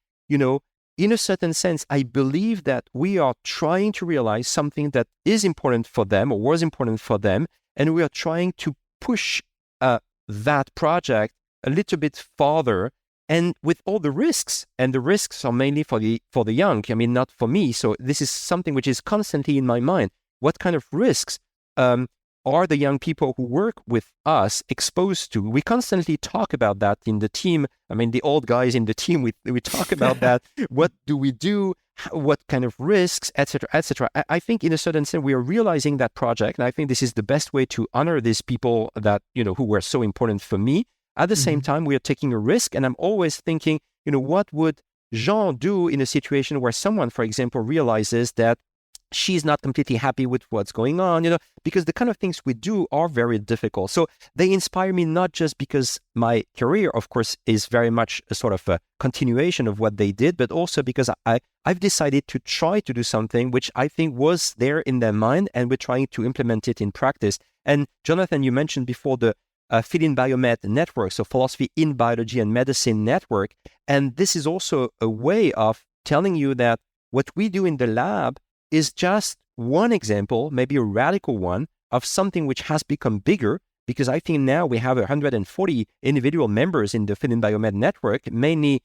in a certain sense, I believe that we are trying to realize something that is important for them or was important for them, and we are trying to push that project a little bit farther, and with all the risks. And the risks are mainly for the young. Not for me. So this is something which is constantly in my mind. What kind of risks are the young people who work with us exposed to? We constantly talk about that in the team. I mean, the old guys in the team, we talk about that. What do we do? What kind of risks, etc., etc. I think in a certain sense, we are realizing that project. And I think this is the best way to honor these people that, who were so important for me. At the same time, we are taking a risk. And I'm always thinking, what would Jean do in a situation where someone, for example, realizes that she's not completely happy with what's going on, because the kind of things we do are very difficult. So they inspire me not just because my career, of course, is very much a sort of a continuation of what they did, but also because I've decided to try to do something which I think was there in their mind, and we're trying to implement it in practice. And Jonathan, you mentioned before the Philin Biomed network, so philosophy in biology and medicine network. And this is also a way of telling you that what we do in the lab is just one example, maybe a radical one, of something which has become bigger, because I think now we have 140 individual members in the Philin Biomed network, mainly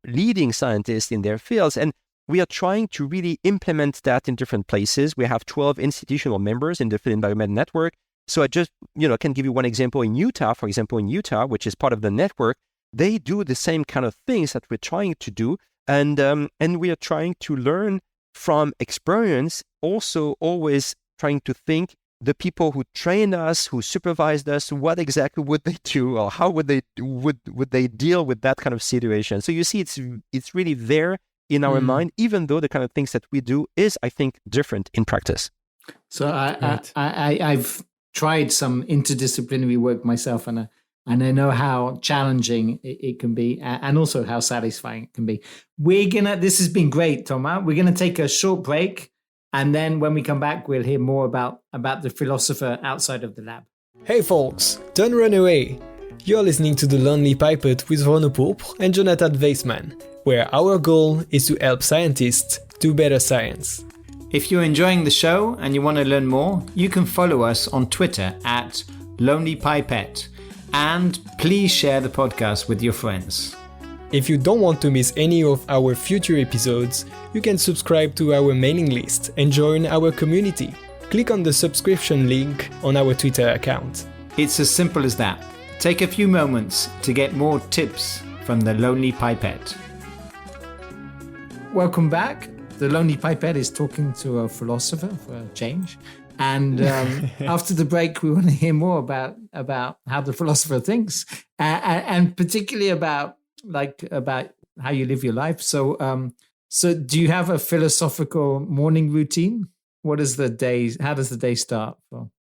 leading scientists in their fields, and we are trying to really implement that in different places. We have 12 institutional members in the Philin Biomed network. So I just, can give you one example in Utah, for example, in Utah, which is part of the network, they do the same kind of things that we're trying to do, and we are trying to learn from experience, also always trying to think the people who trained us, who supervised us, what exactly would they do, or how would they deal with that kind of situation. So you see, it's really there in our mind, even though the kind of things that we do is, I think, different in practice. So I've tried some interdisciplinary work myself, and I know how challenging it can be, and also how satisfying it can be. This has been great, Thomas. We're gonna take a short break, and then when we come back, we'll hear more about the philosopher outside of the lab. Hey folks, don't run away. You're listening to The Lonely Pipette with Renaud Pourpre and Jonathan Weissman, where our goal is to help scientists do better science. If you're enjoying the show and you want to learn more, you can follow us on Twitter at Lonely Pipette. And please share the podcast with your friends. If you don't want to miss any of our future episodes, you can subscribe to our mailing list and join our community. Click on the subscription link on our Twitter account. It's as simple as that. Take a few moments to get more tips from the Lonely Pipette. Welcome back. The Lonely Pipette is talking to a philosopher for a change. And after the break, we want to hear more about how the philosopher thinks, and particularly about how you live your life. So do you have a philosophical morning routine? How does the day start?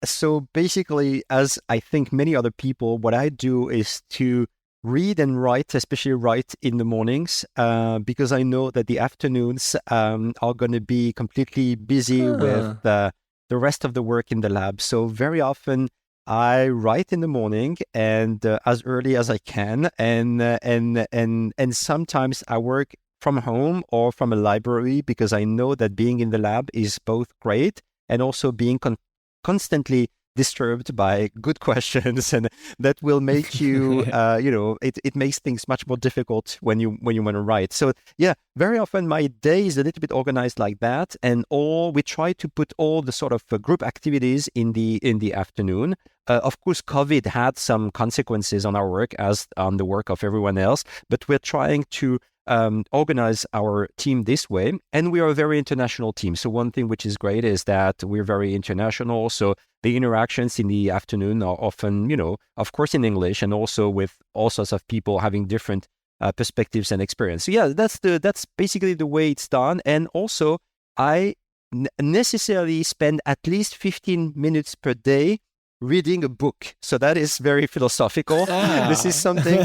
So basically, as I think many other people, what I do is to read and write, especially write in the mornings, because I know that the afternoons are going to be completely busy with the rest of the work in the lab. So very often I write in the morning, and as early as I can, and sometimes I work from home or from a library, because I know that being in the lab is both great and also being constantly disturbed by good questions, and that will make you, it makes things much more difficult when you want to write. So yeah, very often my day is a little bit organized like that, and we try to put all the sort of group activities in the afternoon. Of course, COVID had some consequences on our work, as on the work of everyone else, but we're trying to organize our team this way, and we are a very international team. So one thing which is great is that we're very international. So the interactions in the afternoon are often, of course, in English, and also with all sorts of people having different perspectives and experience. So yeah, that's basically the way it's done. And also, I necessarily spend at least 15 minutes per day reading a book. So that is very philosophical. This is something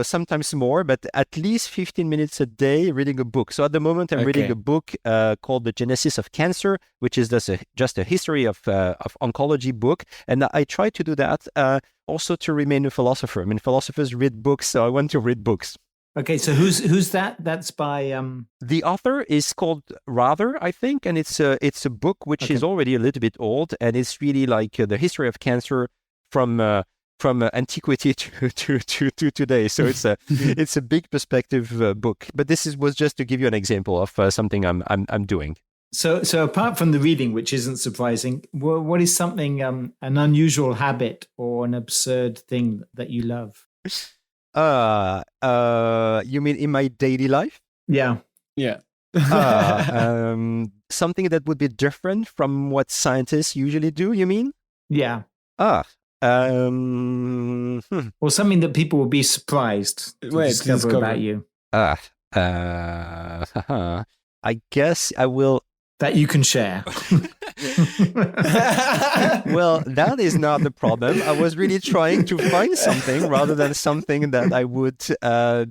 sometimes more, but at least 15 minutes a day reading a book. So at the moment, I'm reading a book called The Genesis of Cancer, which is just a history of oncology book. And I try to do that also to remain a philosopher. I mean, philosophers read books, so I want to read books. Okay, so who's that? That's by The author is called Rather, I think, and it's a book which is already a little bit old, and it's really like the history of cancer from antiquity to today. So it's a big perspective book. But this was just to give you an example of something I'm doing. So apart from the reading, which isn't surprising, what is something, an unusual habit or an absurd thing that you love? You mean in my daily life? Yeah. Yeah. Something that would be different from what scientists usually do, you mean? Yeah. Ah, um, hmm, Or something that people will be surprised to Wait, to discover discover. about you ah, I guess I will. that you can share. Well, that is not the problem. I was really trying to find something rather than something that I would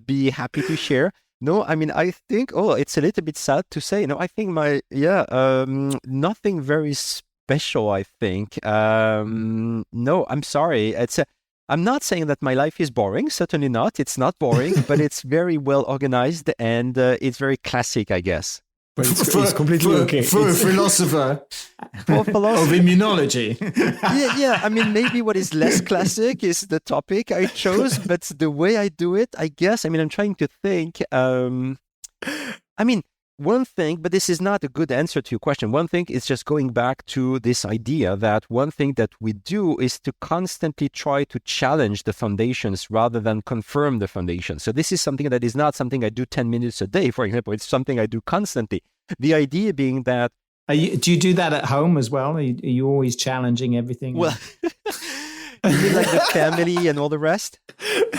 be happy to share. No, I mean, I think, it's a little bit sad to say, I think nothing very special, I think. No, I'm sorry. I'm not saying that my life is boring. Certainly not. It's not boring, but it's very well organized and it's very classic, I guess. But it's completely okay. For a philosopher For of philosophy, immunology. yeah. I mean, maybe what is less classic is the topic I chose, but the way I do it, I guess. I mean, I'm trying to think. I mean, one thing, but this is not a good answer to your question. One thing is just going back to this idea that one thing that we do is to constantly try to challenge the foundations rather than confirm the foundations. So this is something that is not something I do 10 minutes a day, for example. It's something I do constantly. The idea being that Do you do that at home as well? Are you always challenging everything? well, you mean like the family and all the rest?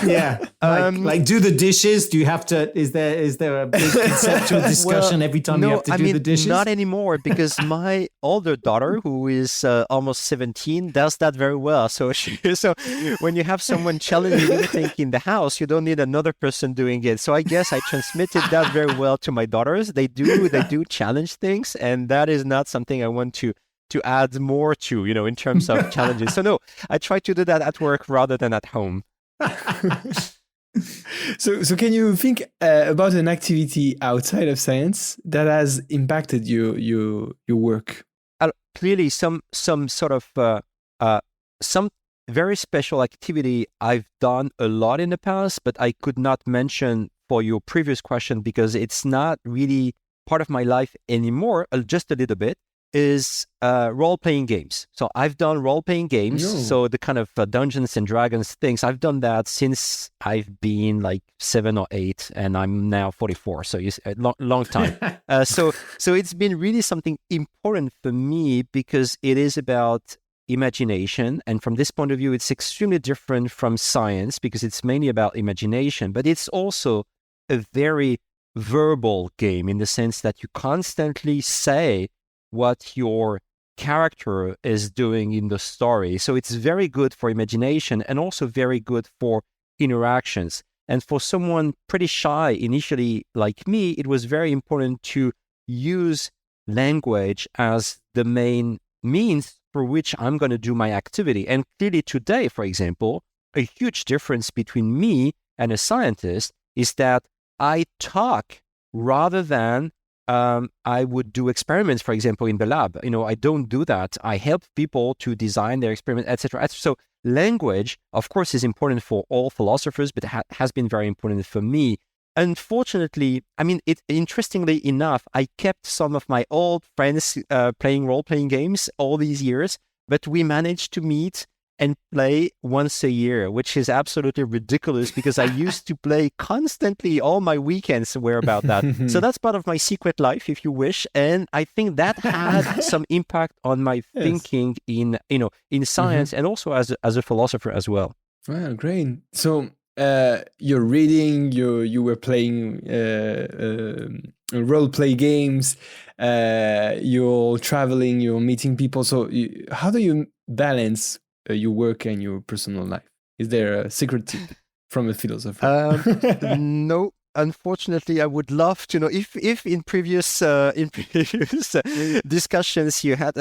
Yeah. Like do the dishes? Do you have to, is there a big conceptual discussion every time you have to do the dishes? Not anymore, because my older daughter, who is almost 17, does that very well. So when you have someone challenging everything in the house, you don't need another person doing it. So I guess I transmitted that very well to my daughters. They do challenge things, and that is not something I want to add more to, in terms of challenges. So no, I try to do that at work rather than at home. So can you think about an activity outside of science that has impacted your work? Clearly, some sort of some very special activity I've done a lot in the past, but I could not mention for your previous question because it's not really part of my life anymore. Just a little bit. Is role-playing games. So I've done role-playing games. No. So the kind of Dungeons and Dragons things, I've done that since I've been like 7 or 8, and I'm now 44. So it's a long time. So it's been really something important for me because it is about imagination. And from this point of view, it's extremely different from science because it's mainly about imagination, but it's also a very verbal game in the sense that you constantly say what your character is doing in the story. So it's very good for imagination and also very good for interactions. And for someone pretty shy initially like me, it was very important to use language as the main means for which I'm going to do my activity. And clearly today, for example, a huge difference between me and a scientist is that I talk rather than I would do experiments, for example, in the lab. I don't do that. I help people to design their experiments, etc. So language, of course, is important for all philosophers, but has been very important for me. Unfortunately, interestingly enough, I kept some of my old friends playing role-playing games all these years, but we managed to meet and play once a year, which is absolutely ridiculous because I used to play constantly. All my weekends were about that. So that's part of my secret life, if you wish. And I think that had some impact on my thinking in science and also as a philosopher as well. Wow, great. So you're reading, you were playing role play games, you're traveling, you're meeting people. So how do you balance your work and your personal life? Is there a secret tip from a philosopher? No, unfortunately, I would love to know if in previous discussions you had.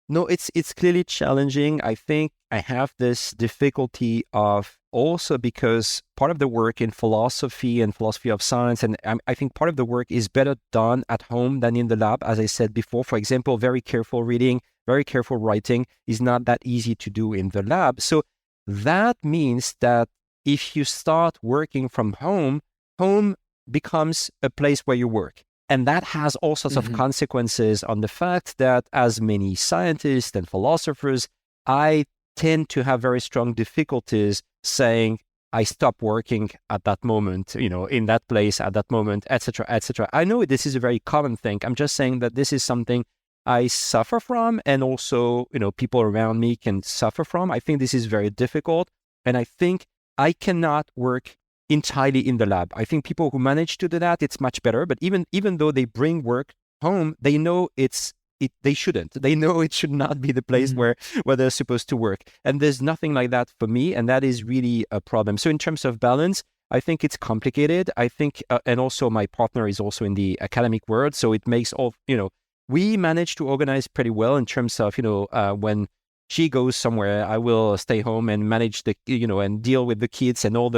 No, it's clearly challenging. I think I have this difficulty of also because part of the work in philosophy and philosophy of science, and I think part of the work is better done at home than in the lab, as I said before. For example, very careful reading, very careful writing is not that easy to do in the lab. So that means that if you start working from home becomes a place where you work. And that has all sorts of consequences on the fact that, as many scientists and philosophers, I tend to have very strong difficulties saying, I stop working at that moment, in that place at that moment, etc., etc. I know this is a very common thing. I'm just saying that this is something I suffer from, and also, people around me can suffer from. I think this is very difficult, and I think I cannot work entirely in the lab. I think people who manage to do that, it's much better. But even though they bring work home, they know they shouldn't. They know it should not be the place where they're supposed to work. And there's nothing like that for me, and that is really a problem. So in terms of balance, I think it's complicated. I think, and also my partner is also in the academic world, so it makes we manage to organize pretty well in terms of, when she goes somewhere, I will stay home and manage and deal with the kids and all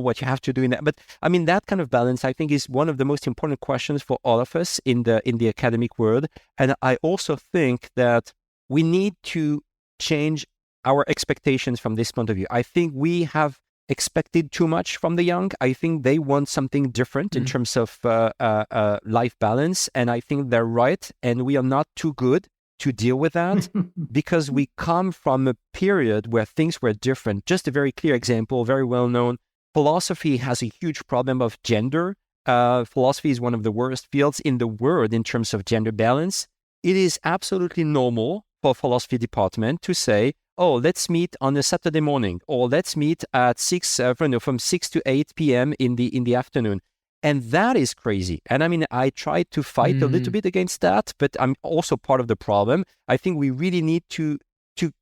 what you have to do in that. But I mean, that kind of balance, I think, is one of the most important questions for all of us in the academic world. And I also think that we need to change our expectations from this point of view. I think we have expected too much from the young. I think they want something different in terms of life balance. And I think they're right. And we are not too good to deal with that because we come from a period where things were different. Just a very clear example, very well known. Philosophy has a huge problem of gender. Philosophy is one of the worst fields in the world in terms of gender balance. It is absolutely normal for a philosophy department to say, oh, let's meet on a Saturday morning, or let's meet at from 6 to 8 p.m. in the afternoon. And that is crazy. And I mean, I try to fight a little bit against that, but I'm also part of the problem. I think we really need to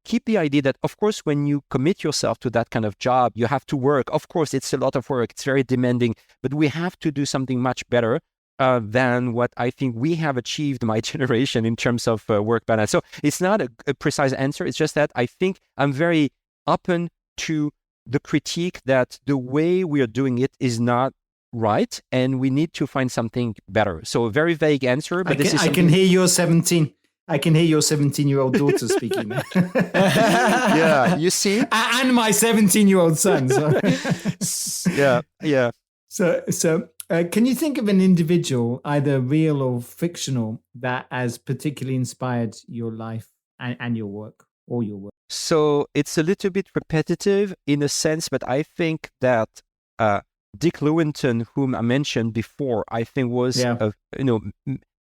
keep the idea that, of course, when you commit yourself to that kind of job, you have to work. Of course, it's a lot of work. It's very demanding, but we have to do something much better than what I think we have achieved, my generation, in terms of work balance. So it's not a precise answer. It's just that I think I'm very open to the critique that the way we are doing it is not right, and we need to find something better. So a very vague answer, but I can hear your 17. I can hear your 17-year-old daughter speaking. Yeah, you see, and my 17-year-old son. So. yeah. So, can you think of an individual, either real or fictional, that has particularly inspired your life and your work, or your work? So it's a little bit repetitive in a sense, but I think that Dick Lewontin, whom I mentioned before, I think was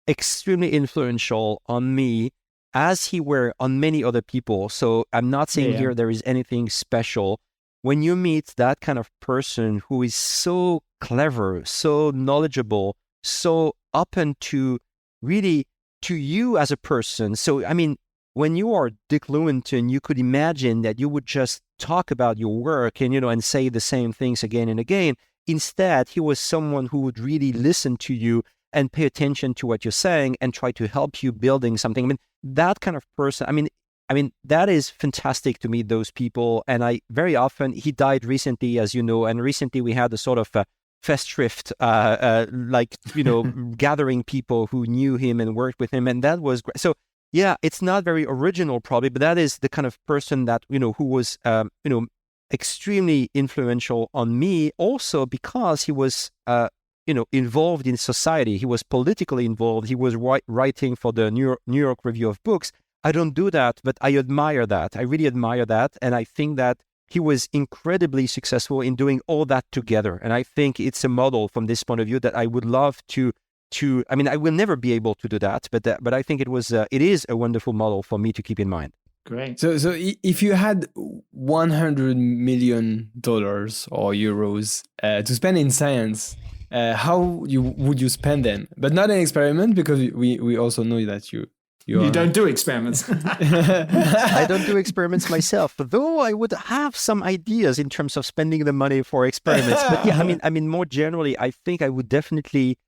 extremely influential on me, as he were on many other people. So I'm not saying here there is anything special. When you meet that kind of person who is so clever, so knowledgeable, so open to really to you as a person. So I mean, when you are Dick Lewontin, you could imagine that you would just talk about your work and say the same things again and again. Instead, he was someone who would really listen to you and pay attention to what you're saying and try to help you building something. I mean, that kind of person, I mean, that is fantastic to meet those people. And I very often, he died recently, as you know, and recently we had a sort of festschrift, gathering people who knew him and worked with him. And that was great. So yeah, it's not very original probably, but that is the kind of person that, who was, extremely influential on me, also because he was, involved in society. He was politically involved. He was writing for the New York Review of Books. I don't do that, but I admire that. I really admire that. And I think that he was incredibly successful in doing all that together. And I think it's a model from this point of view that I would love to I mean, I will never be able to do that, but I think it is a wonderful model for me to keep in mind. Great. So if you had $100 million or euros to spend in science, how would you spend them? But not an experiment, because we also know that you don't do experiments. I don't do experiments myself, though I would have some ideas in terms of spending the money for experiments. But yeah, I mean, more generally, I think I would definitely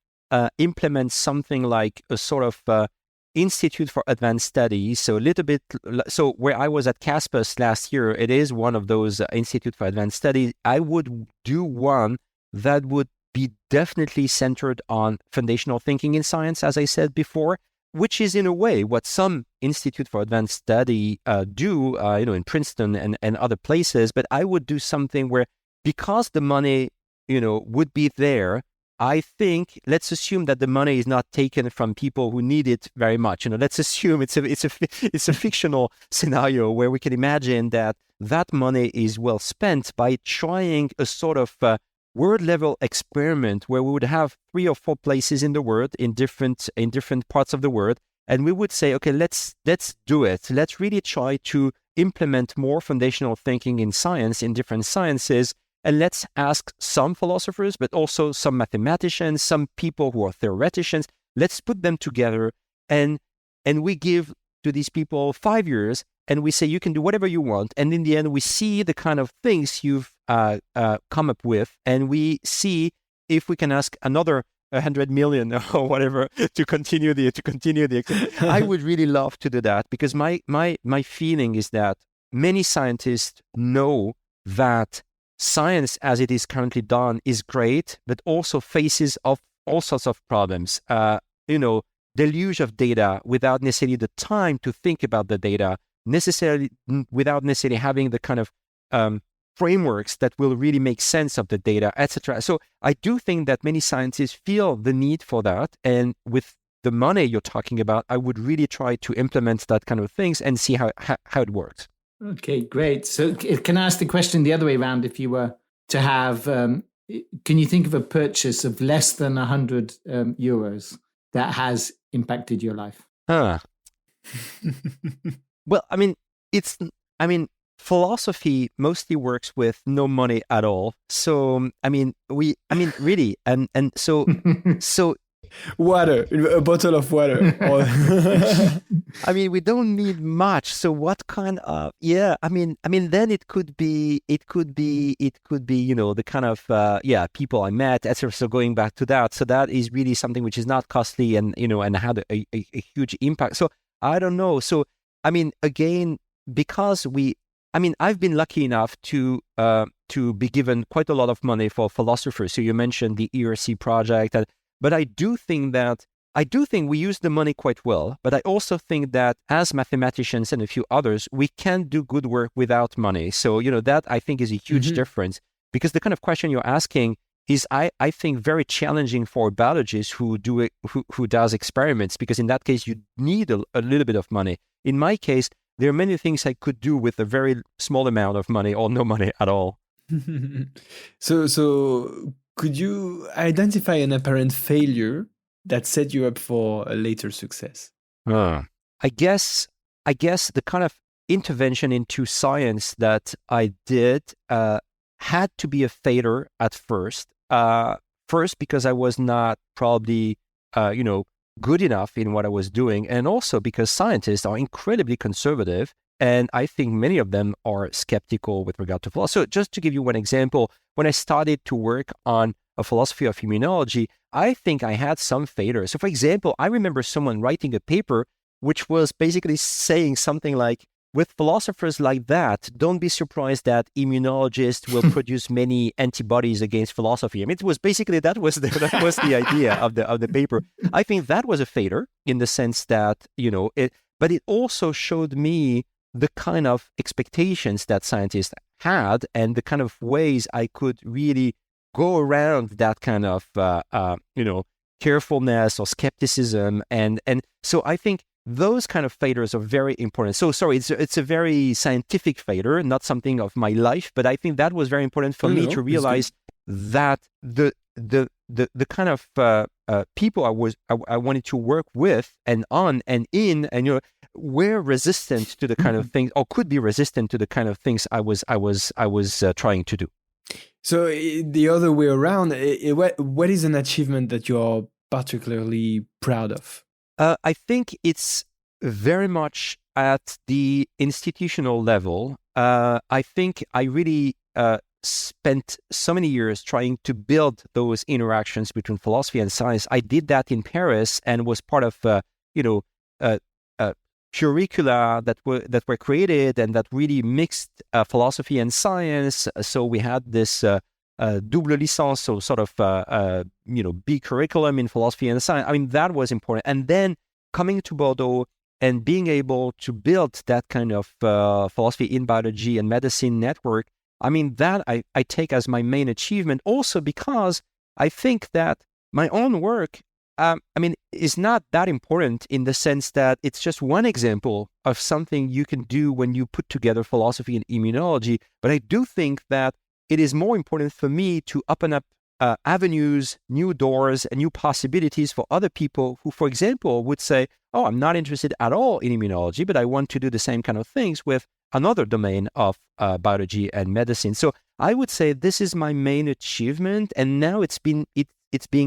implement something like a sort of Institute for Advanced Studies. So a little bit, so where I was at Caspus last year, it is one of those Institute for Advanced Studies. I would do one that would be definitely centered on foundational thinking in science, as I said before, which is in a way what some Institute for Advanced Study do, in Princeton and other places. But I would do something where, because the money, would be there, I think let's assume that the money is not taken from people who need it very much. Let's assume it's a fictional scenario where we can imagine that money is well spent by trying a sort of world level experiment where we would have 3 or 4 places in the world in different parts of the world, and we would say, okay, let's do it. Let's really try to implement more foundational thinking in science, in different sciences. And let's ask some philosophers, but also some mathematicians, some people who are theoreticians. Let's put them together, and we give to these people 5 years, and we say you can do whatever you want. And in the end, we see the kind of things you've come up with, and we see if we can ask another 100 million or whatever to continue the. I would really love to do that, because my feeling is that many scientists know that science as it is currently done is great, but also faces of all sorts of problems. Deluge of data without necessarily the time to think about the data, without necessarily having the kind of frameworks that will really make sense of the data, etc. So I do think that many scientists feel the need for that, and with the money you're talking about, I would really try to implement that kind of things and see how it works. Okay, great. So can I ask the question the other way around? If you were to have, can you think of a purchase of less than 100 euros that has impacted your life? Well, philosophy mostly works with no money at all. So, really, and so water, a bottle of water. We don't need much. So what kind of, then it could be, the kind of, people I met, etc. So going back to that, so that is really something which is not costly and had a huge impact. So I don't know. So, again, because I've been lucky enough to be given quite a lot of money for philosophers. So you mentioned the ERC project, but I do think we use the money quite well. But I also think that as mathematicians and a few others, we can do good work without money. So that I think is a huge difference, because the kind of question you're asking is, I think, very challenging for a biologist who does experiments, because in that case you need a little bit of money. In my case, there are many things I could do with a very small amount of money or no money at all. So could you identify an apparent failure that set you up for a later success? I guess the kind of intervention into science that I did had to be a failure at first. First, because I was not probably, good enough in what I was doing, and also because scientists are incredibly conservative, and I think many of them are skeptical with regard to philosophy. So just to give you one example, when I started to work on a philosophy of immunology, I think I had some failures. So for example, I remember someone writing a paper which was basically saying something like, with philosophers like that, don't be surprised that immunologists will produce many antibodies against philosophy. It was basically, that was the idea of the paper. I think that was a failure in the sense that, but it also showed me the kind of expectations that scientists had and the kind of ways I could really go around that kind of, carefulness or skepticism. And so I think those kind of failures are very important. So sorry, it's a very scientific failure, not something of my life, but I think that was very important for me to realize that the kind of people I wanted to work with and on and in, and were resistant to the kind of things, or could be resistant to the kind of things I was trying to do. So the other way around, what is an achievement that you're particularly proud of? I think it's very much at the institutional level. I think I really spent so many years trying to build those interactions between philosophy and science. I did that in Paris and was part of, curricula that were created and that really mixed philosophy and science. So we had this double licence, so sort of big curriculum in philosophy and science. That was important. And then coming to Bordeaux and being able to build that kind of philosophy in biology and medicine network, that I take as my main achievement. Also because I think that my own work, is not that important in the sense that it's just one example of something you can do when you put together philosophy and immunology. But I do think that it is more important for me to open up avenues, new doors, and new possibilities for other people who, for example, would say, oh, I'm not interested at all in immunology, but I want to do the same kind of things with another domain of biology and medicine. So I would say this is my main achievement. And now it's being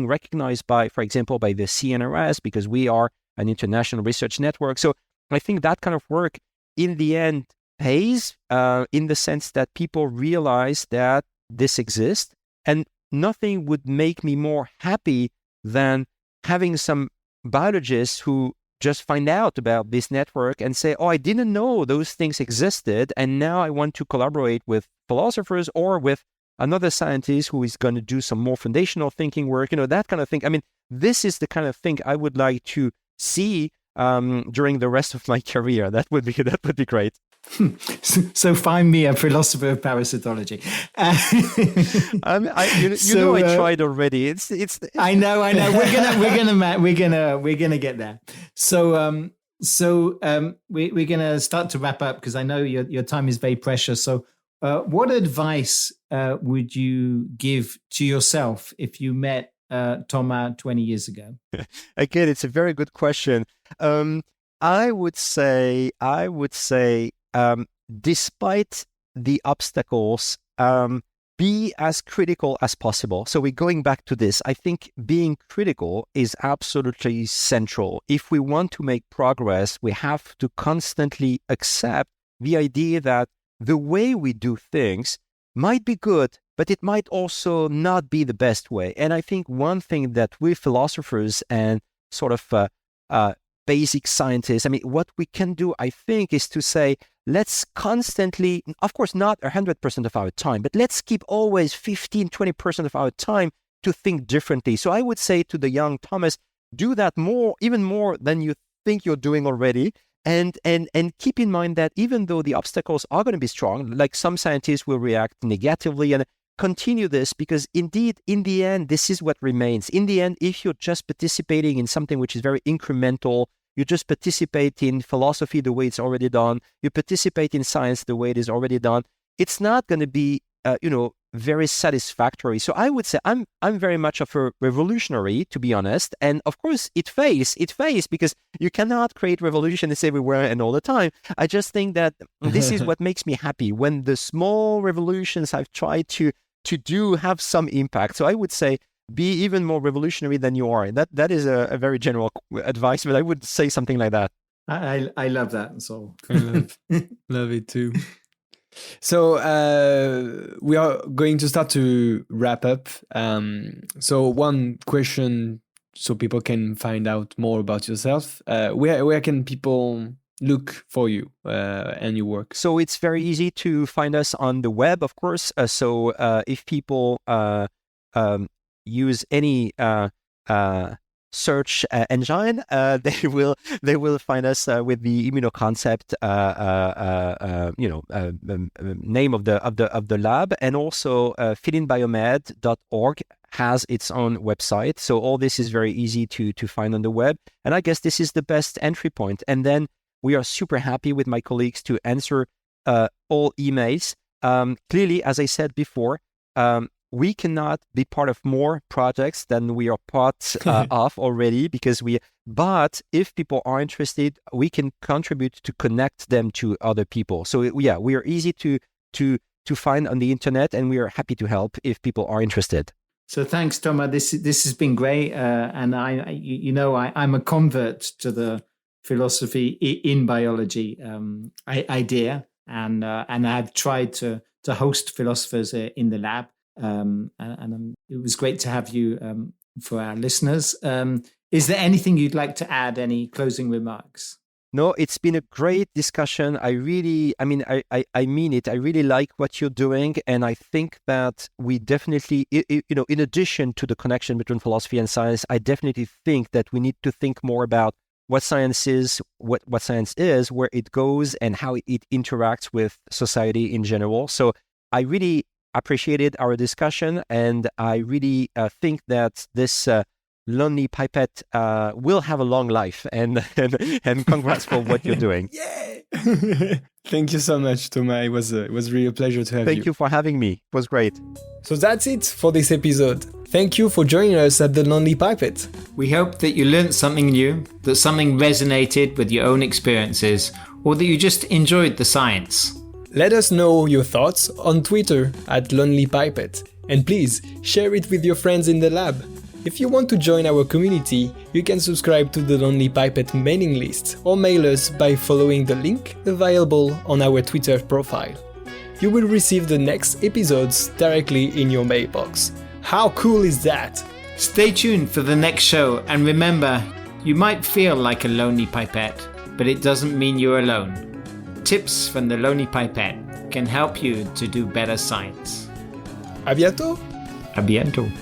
recognized by, for example, by the CNRS, because we are an international research network. So I think that kind of work in the end pays in the sense that people realize that this exists. And nothing would make me more happy than having some biologists who just find out about this network and say, oh, I didn't know those things existed. And now I want to collaborate with philosophers or with another scientist who is going to do some more foundational thinking work, that kind of thing. I mean, this is the kind of thing I would like to see during the rest of my career. That would be great. So find me a philosopher of parasitology. I tried already. It's. I know. We're gonna get there. So we're gonna start to wrap up because I know your time is very precious. So, what advice would you give to yourself if you met Thomas 20 years ago? Again, it's a very good question. I would say, despite the obstacles, be as critical as possible. So we're going back to this. I think being critical is absolutely central. If we want to make progress, we have to constantly accept the idea that the way we do things might be good, but it might also not be the best way. And I think one thing that we philosophers and sort of basic scientists, what we can do, I think, is to say, let's constantly, of course, not 100% of our time, but let's keep always 15, 20% of our time to think differently. So I would say to the young Thomas, do that more, even more than you think you're doing already. And keep in mind that even though the obstacles are going to be strong, like some scientists will react negatively, and continue this, because indeed, in the end, this is what remains. In the end, if you're just participating in something which is very incremental, you just participate in philosophy the way it's already done, you participate in science the way it is already done, it's not going to be, very satisfactory. So I would say I'm very much of a revolutionary, to be honest. And of course, it fails because you cannot create revolutions everywhere and all the time. I just think that this is what makes me happy, when the small revolutions I've tried to do have some impact. So I would say, be even more revolutionary than you are. That is a very general advice, but I would say something like that. I love that. So love it too. So we are going to start to wrap up. So one question, so people can find out more about yourself. Where can people look for you and your work? So it's very easy to find us on the web, of course. So if people use any search engine, they will find us with the immunoconcept name of the lab, and also filinbiomed.org has its own website. So all this is very easy to find on the web, and I guess this is the best entry point. And then we are super happy with my colleagues to answer all emails. Clearly, as I said before, we cannot be part of more projects than we are part of already, but if people are interested, we can contribute to connect them to other people. So yeah, we are easy to find on the internet, and we are happy to help if people are interested. So thanks, Thomas. This has been great. And I'm a convert to the philosophy in biology idea. And I've tried to host philosophers in the lab. And it was great to have you for our listeners. Is there anything you'd like to add? Any closing remarks? No, it's been a great discussion. I mean it. I really like what you're doing. And I think that we definitely, in addition to the connection between philosophy and science, I definitely think that we need to think more about what science is, what science is, where it goes, and how it interacts with society in general. So I really appreciated our discussion, and I really think that this Lonely Pipette will have a long life, and congrats for what you're doing. Yeah. Thank you so much, Thomas. It was really a pleasure to have you. Thank you for having me. It was great. So that's it for this episode. Thank you for joining us at the Lonely Pipette. We hope that you learned something new, that something resonated with your own experiences, or that you just enjoyed the science. Let us know your thoughts on Twitter at Lonely Pipette, and please share it with your friends in the lab. If you want to join our community, you can subscribe to the Lonely Pipette mailing list or mail us by following the link available on our Twitter profile. You will receive the next episodes directly in your mailbox. How cool is that? Stay tuned for the next show, and remember, you might feel like a lonely pipette, but it doesn't mean you're alone. Tips from the Lonely Pipette can help you to do better science. À bientôt! A bientôt!